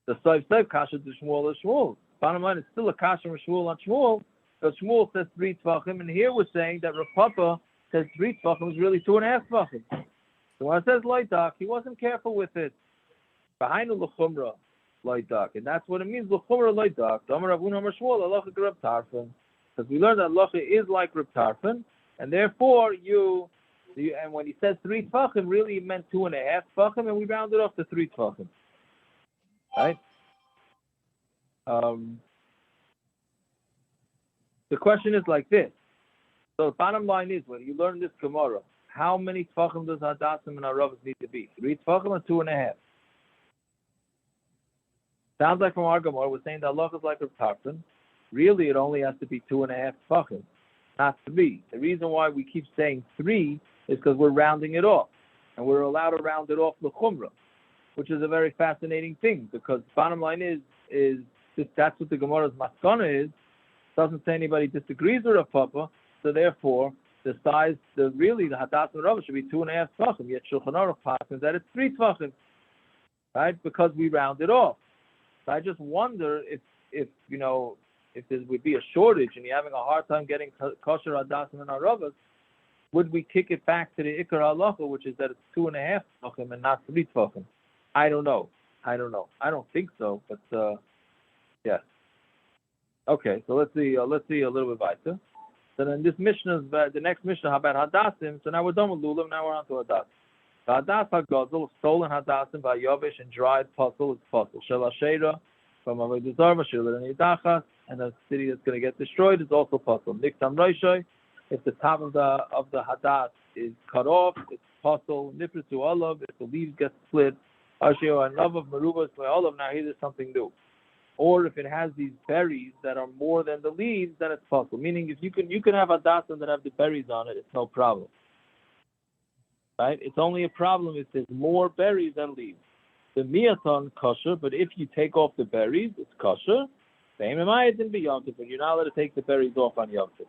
the soif kasha to Shmuel or Shmuel. Bottom line, it's still a kasha from Shmuel on Shmuel. So Shmuel says 3 tefachim, and here we're saying that Rav Papa says 3 tefachim is really 2.5 tefachim. So when it says loidak, he wasn't careful with it. Behind the l'chumra loidak, and that's what it means. L'chumra loidak. Amar Ravuna Amar Shmuel halacha Rav Tarfon, because we learned that halacha is like Rav Tarfon, and therefore and when he says 3 tefachim, really he meant 2.5 tefachim, and we rounded off to 3 tefachim. Right? the question is like this. So the bottom line is, when you learn this Gemara, how many tefachim does hadasim and aravos need to be? 3 tefachim or 2.5? Sounds like from our Gemara, we're saying that Allah is like a tartan. Really, it only has to be 2.5 tefachim, not 3. The reason why we keep saying 3 is because we're rounding it off, and we're allowed to round it off l'chumrah, which is a very fascinating thing, because bottom line is that's what the Gemara's maskana is. Doesn't say anybody disagrees with Rav Papa, so therefore the size, the hadasim and aravos should be 2.5 tefachim. Yet Shulchan Aruch passes that it's 3 tefachim, right? Because we round it off. So I just wonder if there would be a shortage and you're having a hard time getting kosher hadasim and aravos, would we kick it back to the ikar halacha, which is that it's 2.5 tefachim and not 3 tefachim? I don't know. I don't think so, but yeah. Okay, so let's see a little bit weiter. So then this Mishnah, the next Mishnah about hadasim. So now we're done with lulav. Now we're on to hadasim. Hadas hagadol, stolen hadasim by yavish and dried passul is passul. Shel hashera from avodah zarah, shel nidachas, and a city that's going to get destroyed is also passul. Niktam roishay, if the top of the hadas is cut off, it's passul. Nipris to olav, if the leaves get split. Ashio and love of merubas by olav. Now here there's something new. Or if it has these berries that are more than the leaves, then it's passul. Meaning, if you can have hadasim that have the berries on it, it's no problem. Right? It's only a problem if there's more berries than leaves. The miaton kosher, but if you take off the berries, it's kosher. Same in be Yom Tov, but you're not allowed to take the berries off on Yom Tov.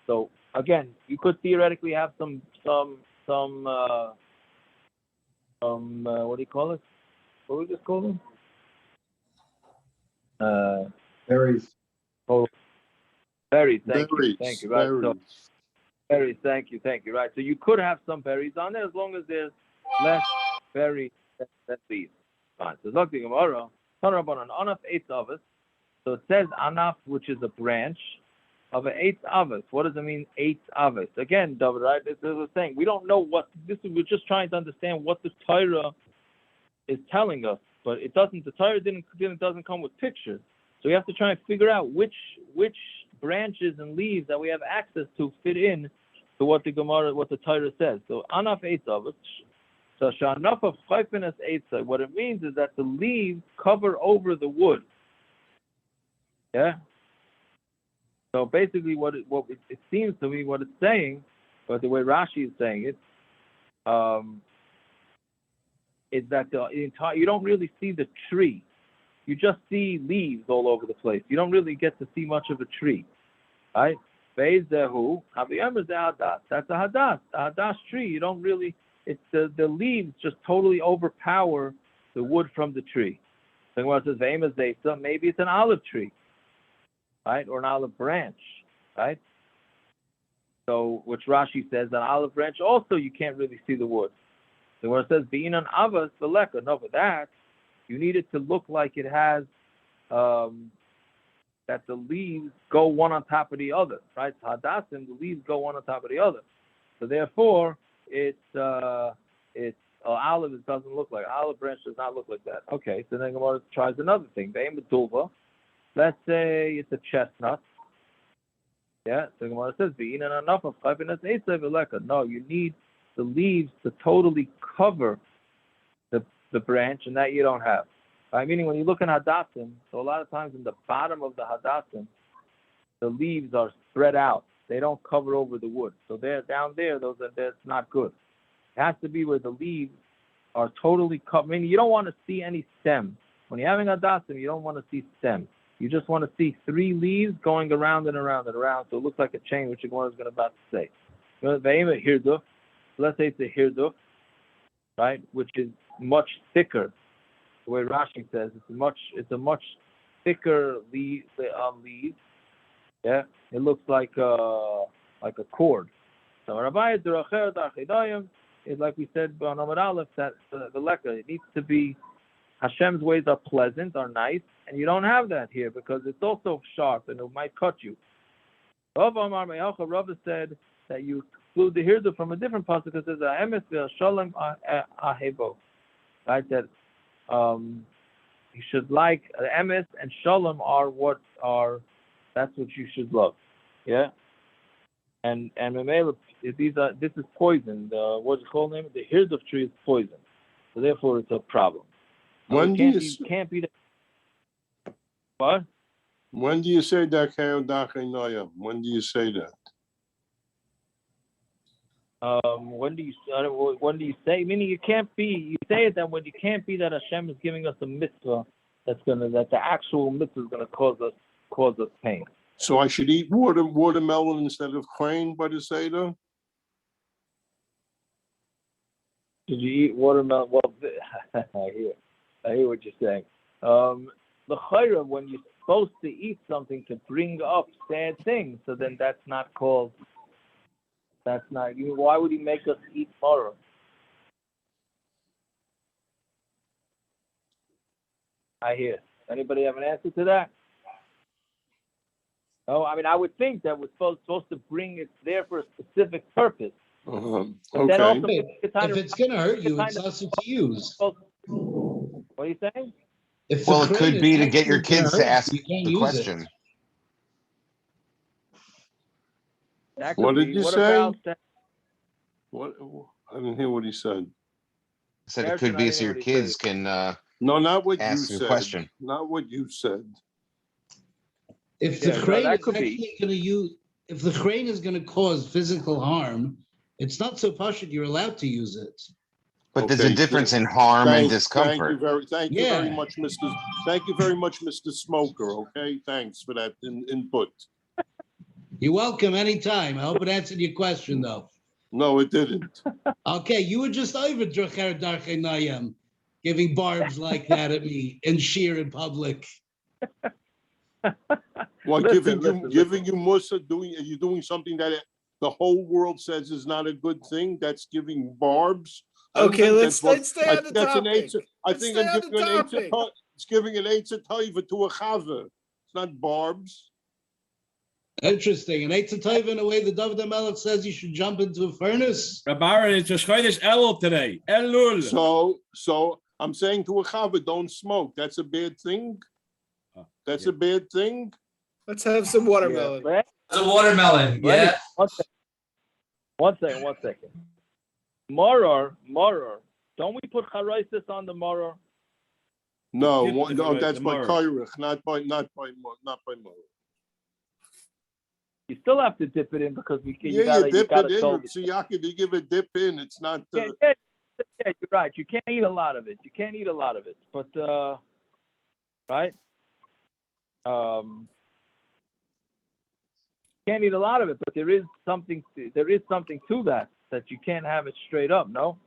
So again, you could theoretically have some what do you call it? What do we just call them? Berries. Oh, berries. Thank you. Right. Berries. So, berries. Thank you. Right. So you could have some berries on there as long as there's less berries than leaves. Fine. So look, the Gemara. Anaf eighth avis. So it says anaf, which is a branch of an eighth avis. What does it mean, eighth avis? Again, David, right? This is the thing. We don't know what this is. We're just trying to understand what the Torah is telling us. But it doesn't. The Torah doesn't come with pictures, so we have to try and figure out which branches and leaves that we have access to fit in to what the Torah says. So anaf eitzav. So shanaf of chaypenes eitzav. What it means is that the leaves cover over the wood. Yeah. So basically, what it seems to me, what it's saying, but the way Rashi is saying it, is that you don't really see the tree. You just see leaves all over the place. You don't really get to see much of a tree. Right? That's a hadas. The hadas tree, you don't really, it's the leaves just totally overpower the wood from the tree. So when it says maybe it's an olive tree, right? Or an olive branch, right? So which Rashi says, an olive branch also you can't really see the wood. So where it says being an avos the leka, no, but that you need it to look like it has that the leaves go one on top of the other, right? Hadasim, the leaves go one on top of the other. So therefore, it's olive. It doesn't look like olive branch. Does not look like that. Okay, so then Gemara tries another thing. Let's say it's a chestnut. Yeah, so Gemara says being an enough of chaypenes eitzav leka. No, you need the leaves to totally cover the branch, and that you don't have. Meaning when you look at hadasim, so a lot of times in the bottom of the hadasim, the leaves are spread out. They don't cover over the wood. So they're down there, that's not good. It has to be where the leaves are totally covered. Meaning you don't want to see any stem. When you're having hadasim, you don't want to see stem. You just want to see 3 leaves going around and around and around. So it looks like a chain, which Gemara is going to about to say. Let's say it's a hirduf, right, which is much thicker. The way Rashi says, it's a much thicker leaf. Yeah, it looks like a cord. So Rabbi Deracher is like we said on Amud Aleph, that the leka, it needs to be Hashem's ways are pleasant, are nice, and you don't have that here because it's also sharp and it might cut you. Rava said that you exclude the hirdu from a different pasuk that says emes ve'shalom ahebo. Right, that you should like emes and shalom are that's what you should love. Yeah. And Mamela, this is poison. What's it called? The hird of tree is poison. So therefore it's a problem. When do you can't be that. What? When do you say that? When do you say that? When do you say? Meaning you can't be. You say it that when you can't be that Hashem is giving us a mitzvah that the actual mitzvah is gonna cause us pain. So I should eat watermelon instead of crane by the Seder? Did you eat watermelon? Well, I hear what you're saying. The chayra, when you're supposed to eat something to bring up sad things, so then that's not called. That's not. Why would he make us eat maror? I hear. Anybody have an answer to that? No, I mean I would think that we're supposed to bring it there for a specific purpose. Okay. Then also, if it's going to hurt you, it's also to use. What are you saying? Well, it could be to get your kids to ask you can't the use question. What did you say? About that? What? I didn't hear what he said. I said it could be so your kids can no, not what ask you a said. question. Not what you said. If the crane is actually going to use, if the crane is going to cause physical harm, it's not so pashut you're allowed to use it. But there's a difference in harm and discomfort. Thank you very much, Mr. Smoker. Okay, thanks for that input. You're welcome anytime. I hope it answered your question, though. No, it didn't. Okay, you were just over Dracher Darche Nayam, giving barbs like that at me in sheer in public. Well, giving you musa, are you doing something that the whole world says is not a good thing? That's giving barbs. Okay, let's stay on the topic. I think I'm giving an eitzah. It's giving an eitzah taiva to a chava. It's not barbs. Interesting. And eitzah taiva in a way the David HaMelech says you should jump into a furnace. Rabbi, it's a Chodesh Elul today. Elul. So I'm saying to a chava, don't smoke. That's a bad thing. That's a bad thing. Let's have some watermelon. Yeah. It's a watermelon. Yeah. One second. Maror. Don't we put charaisis on the maror? No, that's by kairich, not by maror. You still have to dip it in because you dip it in. Tziyakid, you give a dip in. It's not. Yeah, you're right. You can't eat a lot of it. But right. Can't eat a lot of it, but there is something to that you can't have it straight up. No.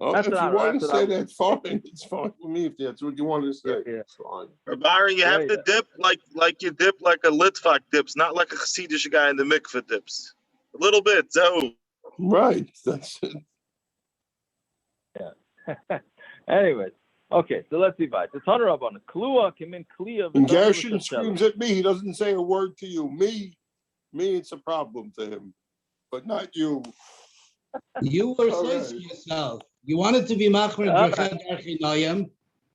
Well, if you want to say that's fine. It's fine for me if that's what you want to say. Yeah. It's fine. Rabbi, you have to dip like you dip like a Litvak dips, not like a Chassidish guy in the mikveh dips. A little bit, so. Right. That's it. Yeah. Anyways. Okay, so let's see. The Tanur Rabbanan Klua came in clear. And Gershon screams at me. He doesn't say a word to you. Me, it's a problem to him, but not you. You were saying to yourself, you wanted to be machmer Dracher Darche Nayam,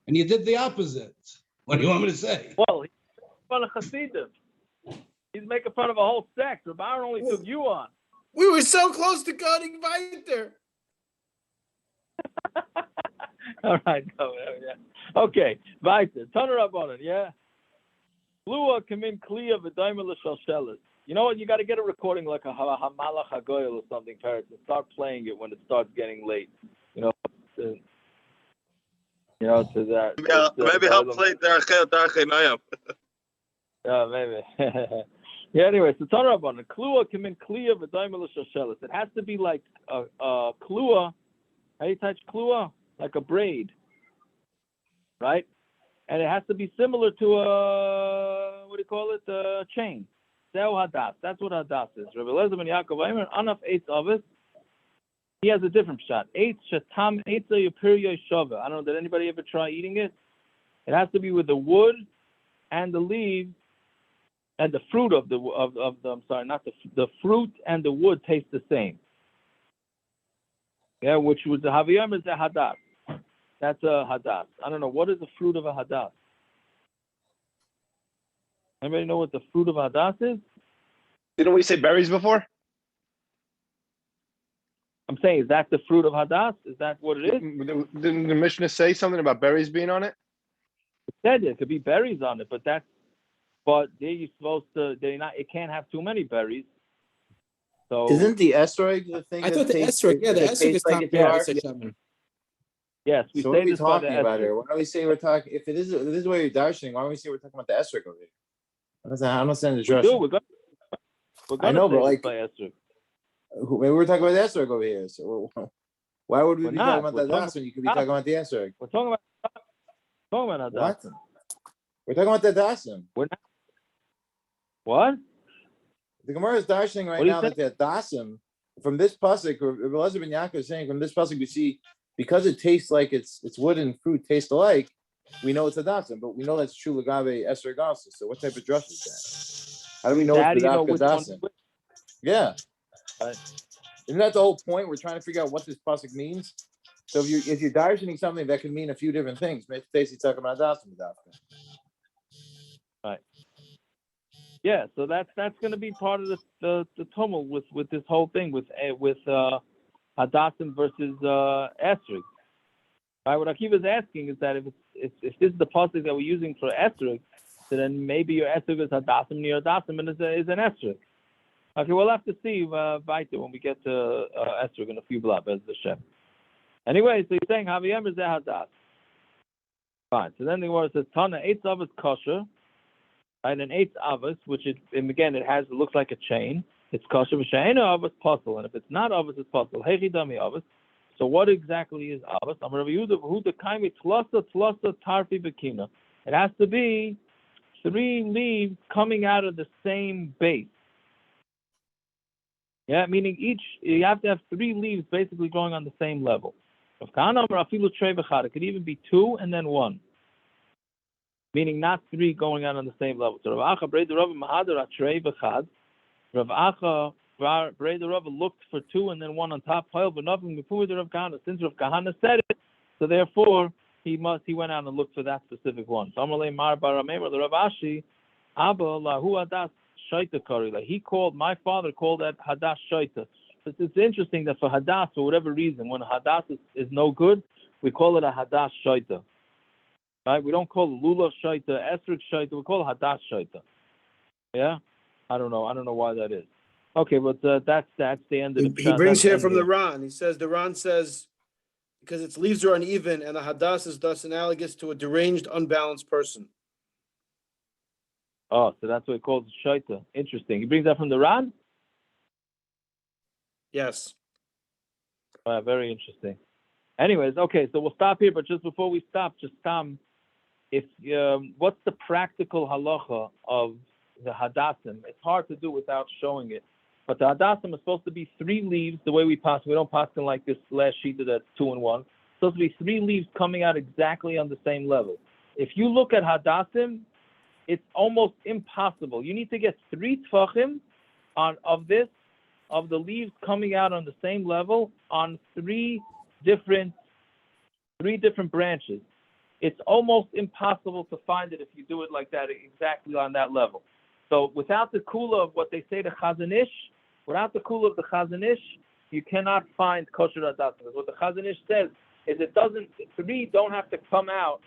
and you did the opposite. What do you want me to say? Well, he's making fun of Hasidim. He's making fun of a whole sect. Rabbi only took you on. We were so close to going weiter. All right, go. Yeah. Okay, weiter. Tanur Rabbanan, yeah. Klua come in clear v'daimel l'shalshelis. You know what? You got to get a recording like a Hamalach Hagoyel or something, parents, and start playing it when it starts getting late. To that. Maybe I'll play Darche Nayam. Yeah, maybe. Yeah. Anyway, so Tanur Rabbanan Klua come in clear v'daimel l'shalshelis. It has to be like a klua. How do you touch klua? Like a braid, right? And it has to be similar to a, a chain. Hadas. That's what hadas is. Rabbi Eliezer ben Yaakov Aimer, Anaf Eitz Avis, he has a different shot. Eitz Shatam Eitza Yapirya Shava. I don't know, did anybody ever try eating it? It has to be with the wood and the leaves and the fruit of the fruit and the wood taste the same. Yeah, which was the Haviyam is a hadas. That's a hadas. I don't know. What is the fruit of a hadas? Anybody know what the fruit of a hadas is? Didn't we say berries before? I'm saying, is that the fruit of hadas? Is that what it is? Didn't the Mishnah say something about berries being on it? It said it could be berries on it, but they're you supposed to, it can't have too many berries. So Isn't the esrog the thing? I thought the esrog, yeah, the esrog is not berries. Yes, we so say what are we this by the talking about esrog. here? Why don't we say we're talking? If this is where you're darshing, why don't we say we're talking about the esrog over here? I don't understand the dress. We're gonna I know, say but this like, by esrog. maybe we're talking about the esrog over here. So why would we We're be not. talking about the hadasim when you could be We're talking about the esrog? We're talking about What? hadasim. We're talking about the hadasim. We're not. What? The Gemara is darshing right now that the hadasim from this pasuk, Rabbi Elazar ben Yaakov is saying from this pasuk we see because it tastes like it's wood and fruit taste alike, we know it's hadasim, but we know that's true lagave esrog also. So what type of dress is that? How do we know it's without hadasim? Yeah. Isn't that the whole point? We're trying to figure out what this pasuk means. So if you're darshaning something that can mean a few different things, maybe Stacy talking about hadasim. Right. Yeah, so that's going to be part of the tumult with this whole thing with hadasim versus esrog. Right. What Akiva is asking is that if this is the pasuk that we're using for esrog, so then maybe your esrog is hadasim, and your hadasim is an esrog. Okay, we'll have to see weiter when we get to esrog in a few blocks as the Shem. Anyway, so he's saying Haviyem is hadas. Fine. So then the word says Tana eitz avos kosher. Right, an eitz avos, which it looks like a chain. It's kosher. V'she'eino avos passul, and if it's not avos, it's passul. Hechi dami avos. So what exactly is avos? Amar Rabbi Yehuda v'huda kaimi tlasa tarfi b'kina. It has to be 3 leaves coming out of the same base. Yeah, meaning you have to have 3 leaves basically growing on the same level. It could even be 2 and then 1. Meaning not 3 going out on the same level. So Rav Acha Brei Rav looked for 2 and then 1 on top. Since Rav Kahana said it, so therefore he went out and looked for that specific one. So Amalei Mar Baramemer, the Rav Ashi, Abba Lahu Hadas Shaita Kari. He called, my father called that Hadas Shaita. So it's interesting that for Hadas, for whatever reason, when Hadas is no good, we call it a Hadas Shaita. Right? We don't call it lulav shaita, esrog shaita. We call it hadas shaita. Yeah, I don't know why that is. Okay, but that's the end of the. He brings here from the Ran. He says the Ran says because its leaves are uneven and the hadas is thus analogous to a deranged, unbalanced person. Oh, so that's what he calls shaita. Interesting. He brings that from the Ran. Yes. Very interesting. Anyways, okay, so we'll stop here. But just before we stop, if what's the practical halacha of the hadasim? It's hard to do without showing it. But the hadasim is supposed to be 3 leaves, the way we pass. We don't pass them like this last sheet that's 2 and 1. It's supposed to be 3 leaves coming out exactly on the same level. If you look at hadasim, it's almost impossible. You need to get 3 tfachim of the leaves coming out on the same level on 3 different branches. It's almost impossible to find it if you do it like that, exactly on that level. So without the kula of what they say the Chazon Ish, without the kula of the Chazon Ish, you cannot find kosher hadasim. Because what the Chazon Ish says is 3 don't have to come out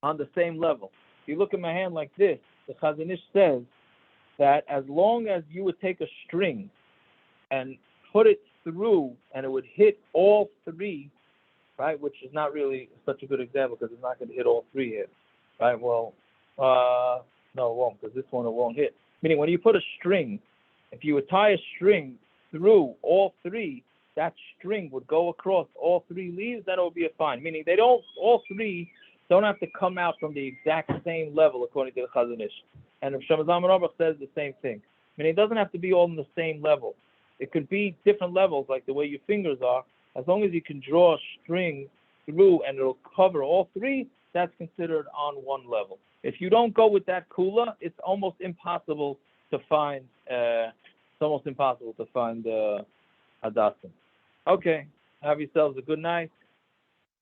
on the same level. If you look at my hand like this, the Chazon Ish says that as long as you would take a string and put it through and it would hit all 3, right, which is not really such a good example because it's not going to hit all 3 here, right? Well, no, it won't, because this one it won't hit. Meaning when you put a string, if you would tie a string through all 3, that string would go across all 3 leaves, then it would be a fine. Meaning all 3 don't have to come out from the exact same level according to the Chazon Ish. And if Shamazam Rabach says the same thing. Meaning it doesn't have to be all on the same level. It could be different levels, like the way your fingers are. As long as you can draw a string through and it'll cover all 3, that's considered on one level. If you don't go with that kula, it's almost impossible to find. Hadasim. Okay, have yourselves a good night.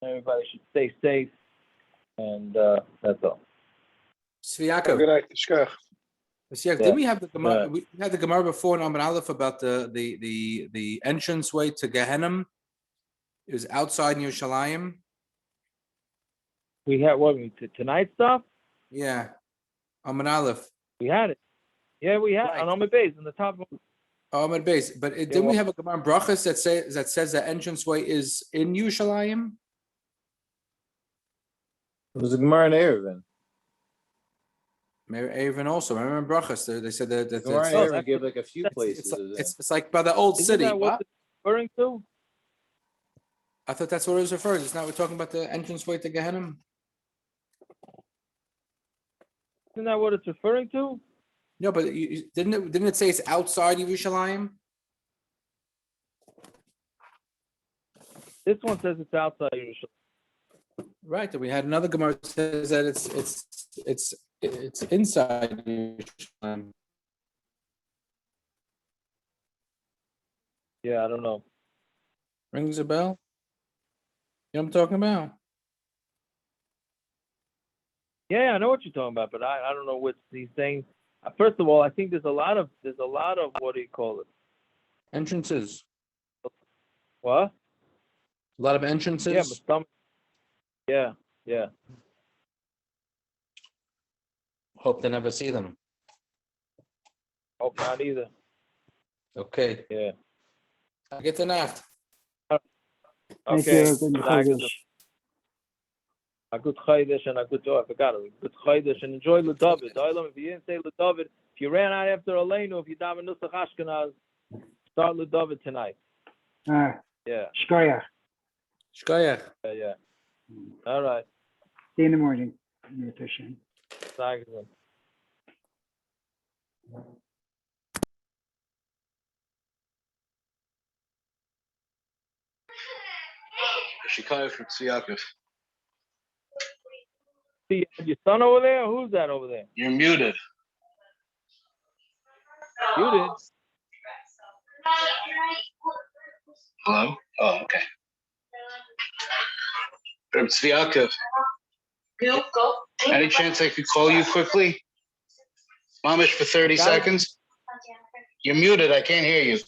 Everybody should stay safe, and that's all. Good night. Yeah, didn't we have the Gemara? We had the Gemara before in Amud Aleph about the entrance way to Gehenna. It was outside Yerushalayim. We had what tonight stuff? Yeah, Amud Aleph. We had it. Yeah, we had on Amud Base on the top of Amud Base. But didn't we have a Gemara in Brachas that says the entrance way is in Yerushalayim? It was a Gemara in Erevin. Maybe Erevin also. I remember in Brachas they said that. Gemara in Erevin gave like a few places. It's like by the old Isn't city. that what it's referring to? I thought that's what it was referring to. It's not we're talking about the entrance way to Gehenna. Isn't that what it's referring to? No, but didn't it say it's outside Yerushalayim? This one says it's outside Yerushalayim. Right. And we had another Gemara that says that it's inside Yerushalayim. Yeah, I don't know. Rings a bell. You know what I'm talking about? Yeah, I know what you're talking about, but I don't know what he's saying. First of all, I think there's a lot of what do you call it? Entrances. What? A lot of entrances. Yeah, but some. Yeah. Hope to never see them. Hope not either. Okay. Yeah. I get the nacht. Okay. A good chaydish and a good I forgot it. Good chaydish and enjoy lulav. If you didn't say lulav, if you ran out after Aleinu, if you daven nusach Ashkenaz, start lulav tonight. Yeah. Shkoyach. Yeah. All right. See you in the morning. Nutrition. Thank you. Shikaya from Tziyakov. See your son over there? Who's that over there? You're muted. Muted? Hello? Oh, okay. From Tziyakov. Any chance I could call you quickly? Mamish for 30 seconds? You're muted. I can't hear you.